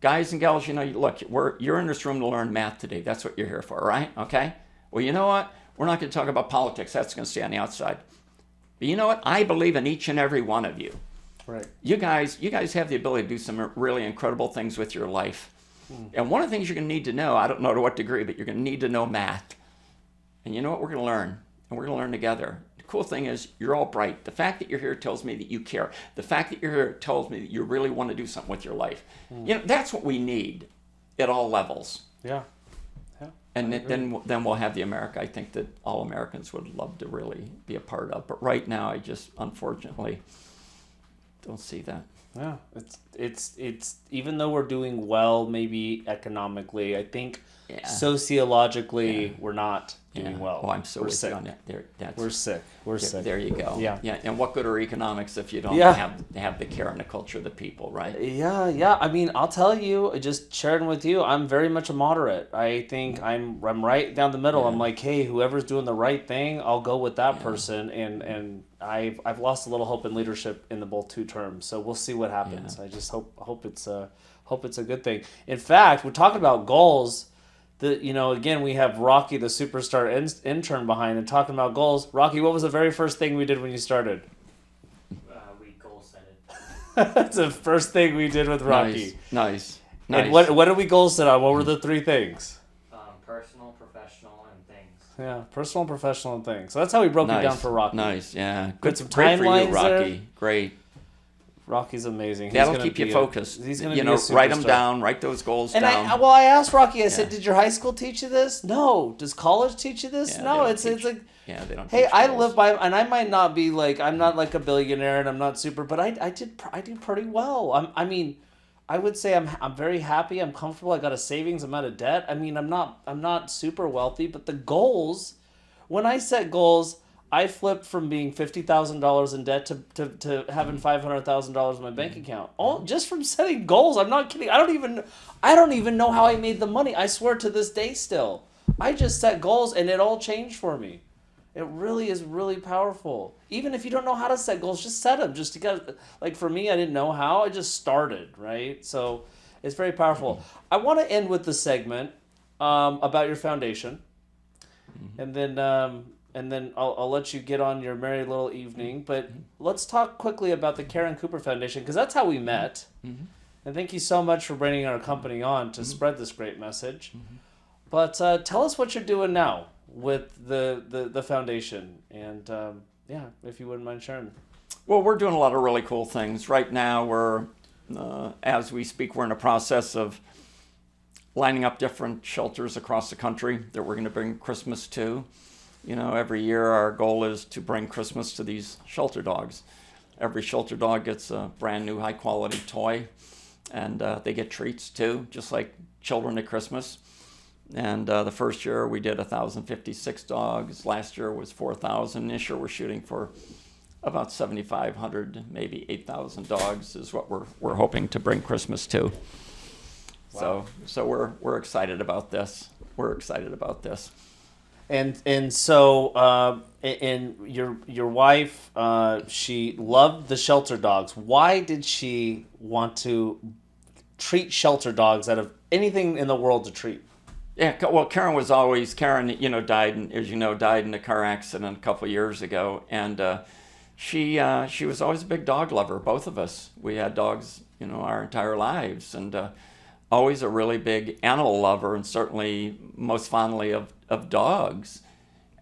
Guys and gals, look, you're in this room to learn math today. That's what you're here for, right? Okay? Well, you know what? We're not going to talk about politics. That's going to stay on the outside. But you know what? I believe in each and every one of you. Right. You guys have the ability to do some really incredible things with your life. And one of the things you're going to need to know, I don't know to what degree, but you're going to need to know math. And you know what? We're going to learn. And we're going to learn together. The cool thing is you're all bright. The fact that you're here tells me that you care. The fact that you're here tells me that you really want to do something with your life. That's what we need at all levels. Yeah. And then we'll have the America I think that all Americans would love to really be a part of. But right now, I just unfortunately don't see that. Yeah, it's even though we're doing well, maybe economically, I think sociologically we're not doing well. Oh, I'm so we're with sick. you on that. We're sick. We're sick. There you go. Yeah. And what good are economics if you don't have the care and the culture of the people, right? Yeah. I mean, I'll tell you, just sharing with you, I'm very much a moderate. I think I'm right down the middle. I'm like, hey, whoever's doing the right thing, I'll go with that person. And I've lost a little hope in leadership in the both two terms. So we'll see what happens. I just hope it's a good thing. In fact, we're talking about goals. Again, we have Rocky, the superstar intern behind, and talking about goals. Rocky, what was the very first thing we did when you started? We goal set it. That's the first thing we did with Rocky. Nice. And what did we goal set on? What were the three things? Personal, professional, and things. Yeah, personal, professional, and things. So that's how we broke it down for Rocky. Nice, yeah. Put some Great for you, timelines Rocky. there. Great. Rocky's amazing. That'll gonna keep you be focused. He's going to You be know, a write them superstar. down, write those goals And down. I asked Rocky, I said, Yeah. did your high school teach you this? No. Does college teach you this? Yeah, no, they don't it's teach- like, yeah, they don't hey, teach I goals. live by, and I might not be like, I'm not like a billionaire and I'm not super, but I do pretty well. I mean, I would say I'm very happy. I'm comfortable. I got a savings. I'm out of debt. I mean, I'm not super wealthy, but the goals, when I set goals, I flipped from being $50,000 in debt to having $500,000 in my bank account. All just from setting goals. I'm not kidding. I don't even know how I made the money. I swear to this day still. I just set goals and it all changed for me. It really is really powerful. Even if you don't know how to set goals, just set them. Just because, like for me, I didn't know how. I just started, right? So it's very powerful. I want to end with the segment about your foundation, and then I'll let you get on your merry little evening. But let's talk quickly about the Karen Cooper Foundation, because that's how we met. And thank you so much for bringing our company on to spread this great message. But tell us what you're doing now with the foundation, and if you wouldn't mind sharing. Well, we're doing a lot of really cool things. Right now, we're, as we speak, we're in a process of lining up different shelters across the country that we're going to bring Christmas to. You know, every year our goal is to bring Christmas to these shelter dogs. Every shelter dog gets a brand new high quality toy, and they get treats too, just like children at Christmas. And the first year we did 1,056 dogs. Last year was 4,000. This year we're shooting for about 7,500, maybe 8,000 dogs is what we're hoping to bring Christmas to. Wow. So we're excited about this. We're excited about this. And so your wife, she loved the shelter dogs. Why did she want to treat shelter dogs out of anything in the world to treat? Yeah, well, Karen, died, as you know, died in a car accident a couple of years ago, and she was always a big dog lover. Both of us, we had dogs, our entire lives, and always a really big animal lover, and certainly most fondly of dogs.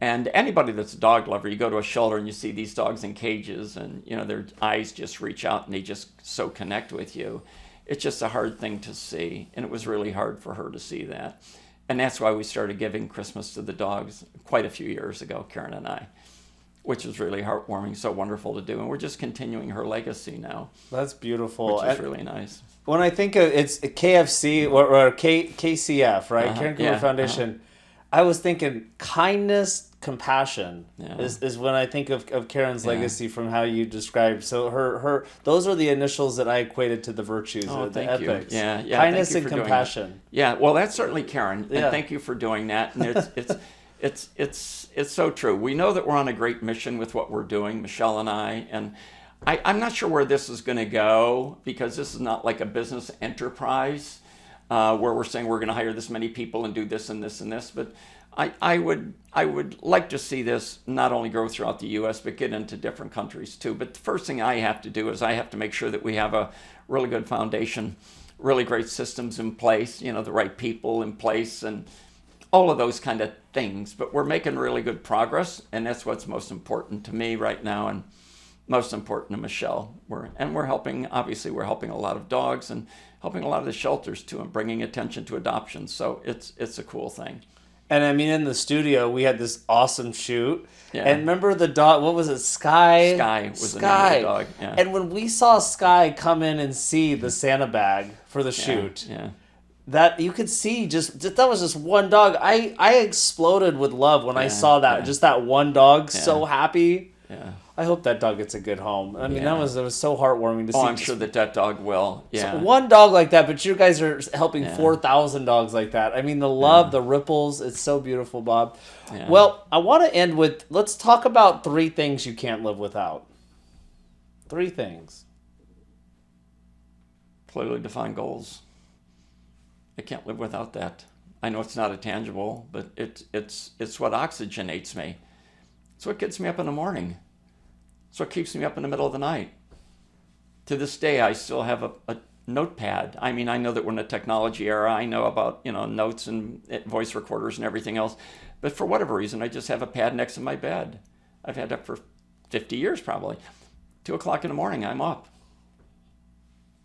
And anybody that's a dog lover, you go to a shelter and you see these dogs in cages, and their eyes just reach out and they just so connect with you. It's just a hard thing to see, and it was really hard for her to see that. And that's why we started giving Christmas to the dogs quite a few years ago, Karen and I, which was really heartwarming, so wonderful to do. And we're just continuing her legacy now. That's beautiful. Which is really nice. When I think of it's KFC or KCF, right? Karen Cooper Yeah, Foundation, I was thinking kindness, compassion Yeah. is when I think of Karen's Yeah. legacy from how you described. So her those are the initials that I equated to the virtues, Oh, or the thank you. ethics. Yeah, Kindness thank you and for doing compassion. that. Yeah, well, that's certainly Karen, Yeah. and thank you for doing that. And it's so true. We know that we're on a great mission with what we're doing, Michelle and I, and I'm not sure where this is going to go, because this is not like a business enterprise where we're saying we're going to hire this many people and do this and this and this, but I would like to see this not only grow throughout the U.S., but get into different countries too. But the first thing I have to do is I have to make sure that we have a really good foundation, really great systems in place, the right people in place, and all of those kind of things. But we're making really good progress, and that's what's most important to me right now, and most important to Michelle. We're helping a lot of dogs and helping a lot of the shelters too, and bringing attention to adoption. So it's a cool thing. And I mean, in the studio, we had this awesome shoot. Yeah. And remember the dog, what was it, Sky? Sky was the name of the dog, yeah. And when we saw Sky come in and see the Santa bag for the shoot, Yeah. that you could see that was just one dog. I exploded with love when I saw that, just that one dog, so happy. Yeah. I hope that dog gets a good home. I mean, Yeah. it was so heartwarming to see. Oh, I'm sure that dog will. Yeah. So one dog like that, but you guys are helping Yeah. 4,000 dogs like that. I mean, the love, the ripples, it's so beautiful, Bob. Yeah. Well, I want to end with, let's talk about 3 things you can't live without. 3 things. Clearly defined goals. I can't live without that. I know it's not a tangible, but it's what oxygenates me. It's what gets me up in the morning. It's what keeps me up in the middle of the night. To this day, I still have a notepad. I mean, I know that we're in a technology era. I know about, notes and voice recorders and everything else. But for whatever reason, I just have a pad next to my bed. I've had that for 50 years probably. 2 o'clock in the morning, I'm up.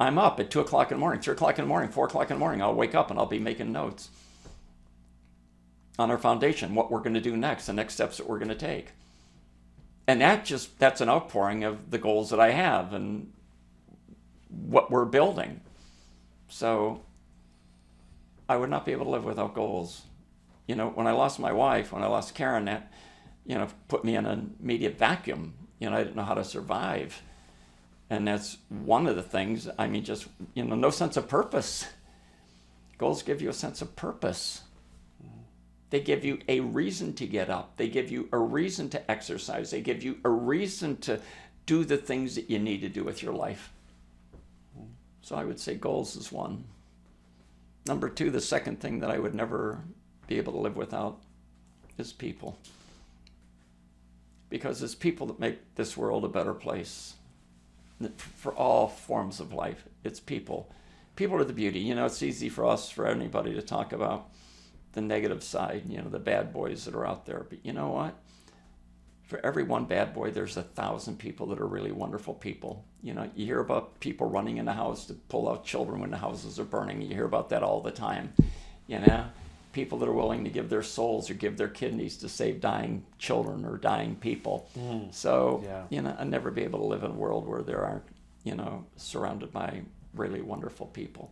I'm up at 2 o'clock in the morning, 3 o'clock in the morning, 4 o'clock in the morning. I'll wake up and I'll be making notes on our foundation, what we're going to do next, the next steps that we're going to take. And that's an outpouring of the goals that I have and what we're building. So I would not be able to live without goals. You know, when I lost my wife, when I lost Karen, that, you know, put me in an immediate vacuum. You know, I didn't know how to survive. And that's one of the things, I mean, just, you know, no sense of purpose. Goals give you a sense of purpose. They give you a reason to get up. They give you a reason to exercise. They give you a reason to do the things that you need to do with your life. So I would say goals is one. Number two, the second thing that I would never be able to live without is people. Because it's people that make this world a better place. For all forms of life, it's people. People are the beauty. You know, it's easy for us, for anybody to talk about the negative side, you know, the bad boys that are out there. But you know what? For every one bad boy, there's 1,000 people that are really wonderful people. You know, you hear about people running in the house to pull out children when the houses are burning. You hear about that all the time. You know, people that are willing to give their souls or give their kidneys to save dying children or dying people. So, you know, I'd never be able to live in a world where there aren't, you know, surrounded by really wonderful people.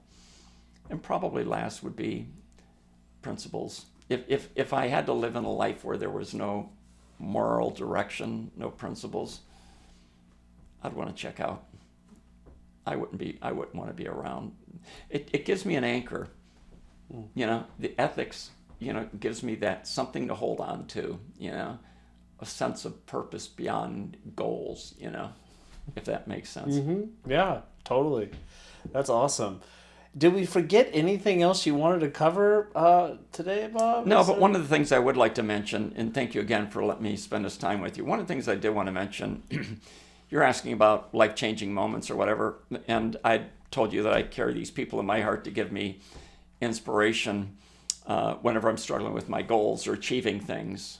And probably last would be principles. If I had to live in a life where there was no moral direction, no principles, I'd want to check out. I wouldn't want to be around. It gives me an anchor. You know, the ethics, you know, gives me that something to hold on to, you know, a sense of purpose beyond goals, you know, if that makes sense. Yeah, totally. That's awesome. Did we forget anything else you wanted to cover today, Bob? No, but one of the things I would like to mention, and thank you again for letting me spend this time with you. One of the things I did want to mention, you're asking about life-changing moments or whatever, and I told you that I carry these people in my heart to give me inspiration whenever I'm struggling with my goals or achieving things.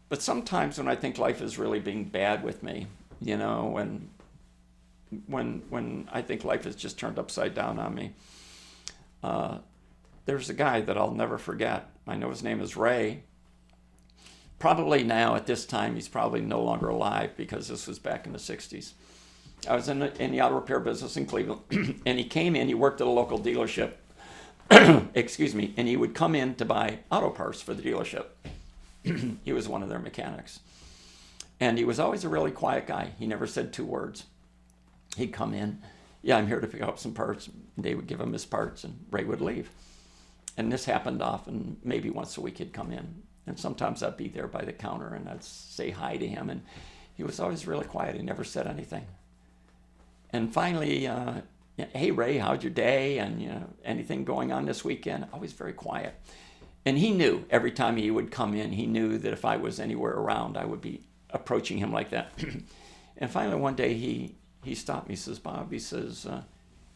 But sometimes when I think life is really being bad with me, you know, when I think life is just turned upside down on me, there's a guy that I'll never forget. I know his name is Ray. Probably now at this time he's probably no longer alive because this was back in the 60s. I was in the auto repair business in Cleveland, and he came in, he worked at a local dealership, excuse me, and he would come in to buy auto parts for the dealership. He was one of their mechanics. And he was always a really quiet guy. He never said 2 words. He'd come in, yeah, I'm here to pick up some parts. They would give him his parts, and Ray would leave. And this happened often, maybe once a week he'd come in. And sometimes I'd be there by the counter, and I'd say hi to him. And he was always really quiet. He never said anything. And finally, hey, Ray, how'd your day? And, you know, anything going on this weekend? Always very quiet. And he knew every time he would come in, he knew that if I was anywhere around, I would be approaching him like that. And finally, one day, he stopped me. He says, Bob, he says,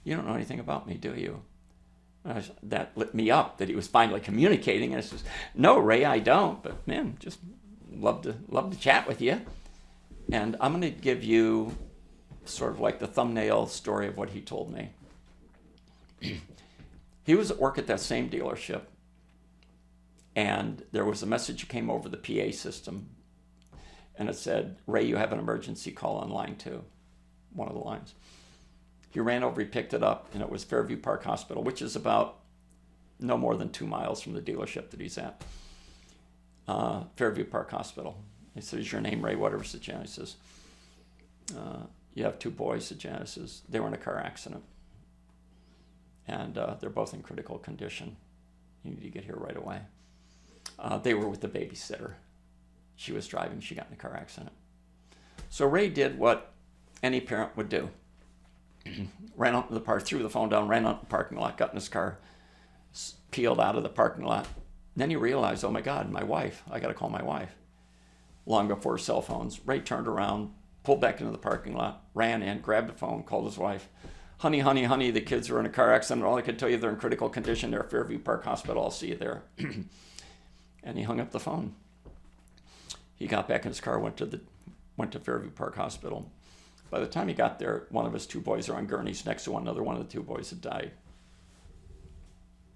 you don't know anything about me, do you? That lit me up, that he was finally communicating. And I says, no, Ray, I don't. But, man, just love to chat with you. And I'm going to give you sort of like the thumbnail story of what he told me. He was at work at that same dealership, and there was a message that came over the PA system, and it said, Ray, you have an emergency, call on line 2, one of the lines. He ran over, he picked it up, and it was Fairview Park Hospital, which is about no more than 2 miles from the dealership that he's at. Fairview Park Hospital. He said, is your name Ray? Whatever. Said, yeah. He says, you have 2 boys. Said, yeah. He says, they were in a car accident, and they're both in critical condition. You need to get here right away. They were with the babysitter. She was driving. She got in a car accident. So Ray did what any parent would do. Ran out to the park, threw the phone down, ran out to the parking lot, got in his car, peeled out of the parking lot. And then he realized, oh my God, my wife. I got to call my wife. Long before cell phones, Ray turned around, pulled back into the parking lot, ran in, grabbed the phone, called his wife. Honey, honey, honey, the kids are in a car accident. All I can tell you, they're in critical condition. They're at Fairview Park Hospital. I'll see you there. And he hung up the phone. He got back in his car, went to Fairview Park Hospital. By the time he got there, one of his two boys are on gurneys next to one another. One of the two boys had died.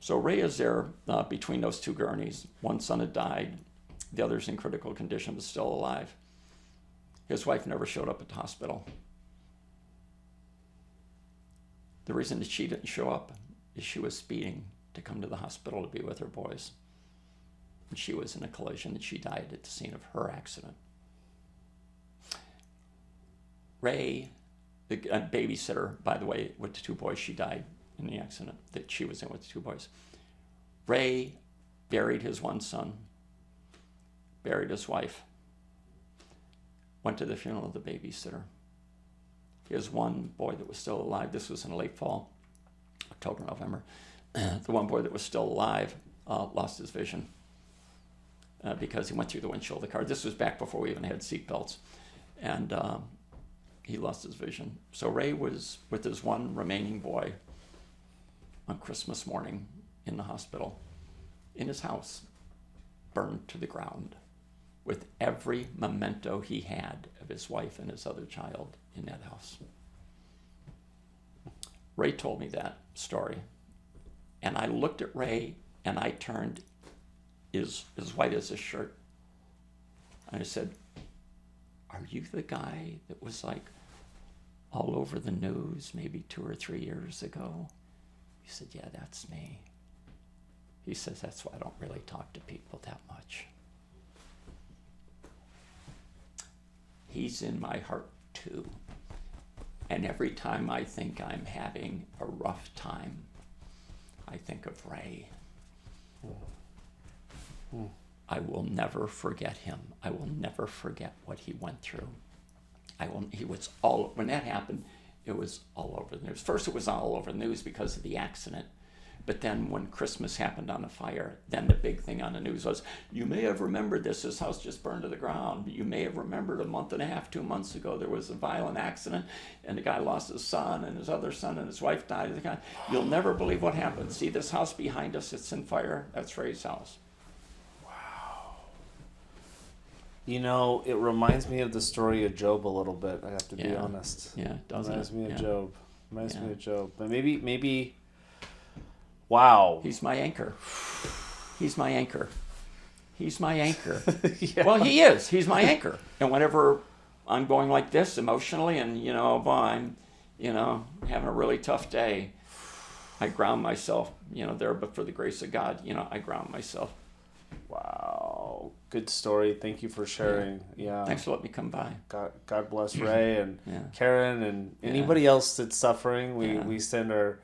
So Ray is there between those two gurneys. One son had died. The other's in critical condition, but still alive. His wife never showed up at the hospital. The reason that she didn't show up is she was speeding to come to the hospital to be with her boys. And she was in a collision and she died at the scene of her accident. Ray, the babysitter, by the way, with the two boys, she died in the accident that she was in with the two boys. Ray buried his one son, buried his wife, went to the funeral of the babysitter. He has one boy that was still alive. This was in late fall, October, November. The one boy that was still alive lost his vision because he went through the windshield of the car. This was back before we even had seatbelts. And he lost his vision. So Ray was with his one remaining boy on Christmas morning in the hospital, in his house, burned to the ground, with every memento he had of his wife and his other child in that house. Ray told me that story, and I looked at Ray, and I turned as white as his shirt. And I said, "Are you the guy that was like all over the news maybe 2 or 3 years ago?" He said, "Yeah, that's me." He says, "That's why I don't really talk to people that much." He's in my heart too. And every time I think I'm having a rough time, I think of Ray. I will never forget him. I will never forget what he went through. When that happened, it was all over the news. First, it was all over the news because of the accident. But then when Christmas happened on the fire, then the big thing on the news was, you may have remembered this. This house just burned to the ground. You may have remembered a month and a half, 2 months ago, there was a violent accident, and the guy lost his son, and his other son, and his wife died. You'll never believe what happened. See this house behind us? It's in fire. That's Ray's house. You know, it reminds me of the story of Job a little bit, I have to be honest. Yeah, doesn't Reminds it? me of Yeah. Job. Reminds me of Job. But maybe, wow. He's my anchor. He's my anchor. He's my anchor. Yeah. Well, he is. He's my anchor. And whenever I'm going like this emotionally and, I'm, having a really tough day, I ground myself, there, but for the grace of God, I ground myself. Wow. Good story. Thank you for sharing. Yeah. Thanks for letting me come by. God bless Ray and Yeah. Karen and anybody else that's suffering. We send our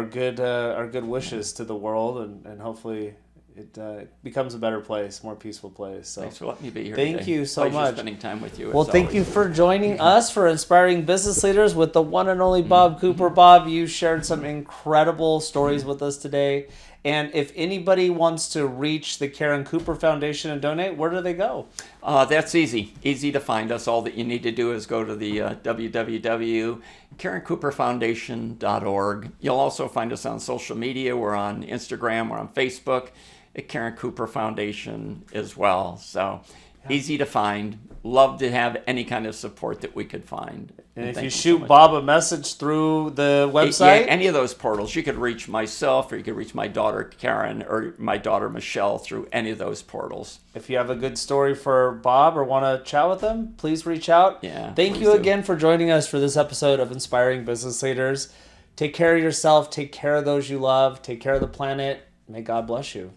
good wishes to the world and hopefully it becomes a better place, more peaceful place. So Thanks for letting me be here thank today. you so Pleasure much. spending time with you. Well, as thank always. you for joining us for Inspiring Business Leaders with the one and only Bob Cooper. Bob, you shared some incredible stories with us today. And if anybody wants to reach the Karen Cooper Foundation and donate, where do they go? That's easy. Easy to find us. All that you need to do is go to the www.karencooperfoundation.org. You'll also find us on social media. We're on Instagram. We're on Facebook at Karen Cooper Foundation as well. So easy to find. Love to have any kind of support that we could find. And if thank you so shoot much. Bob a message through the website, any of those portals, you could reach myself or you could reach my daughter Karen or my daughter Michelle through any of those portals. if you have a good story for Bob or want to chat with him, please reach out. Yeah, Thank please you do. again for joining us for this episode of Inspiring Business Leaders. Take care of yourself. Take care of those you love. Take care of the planet. May God bless you.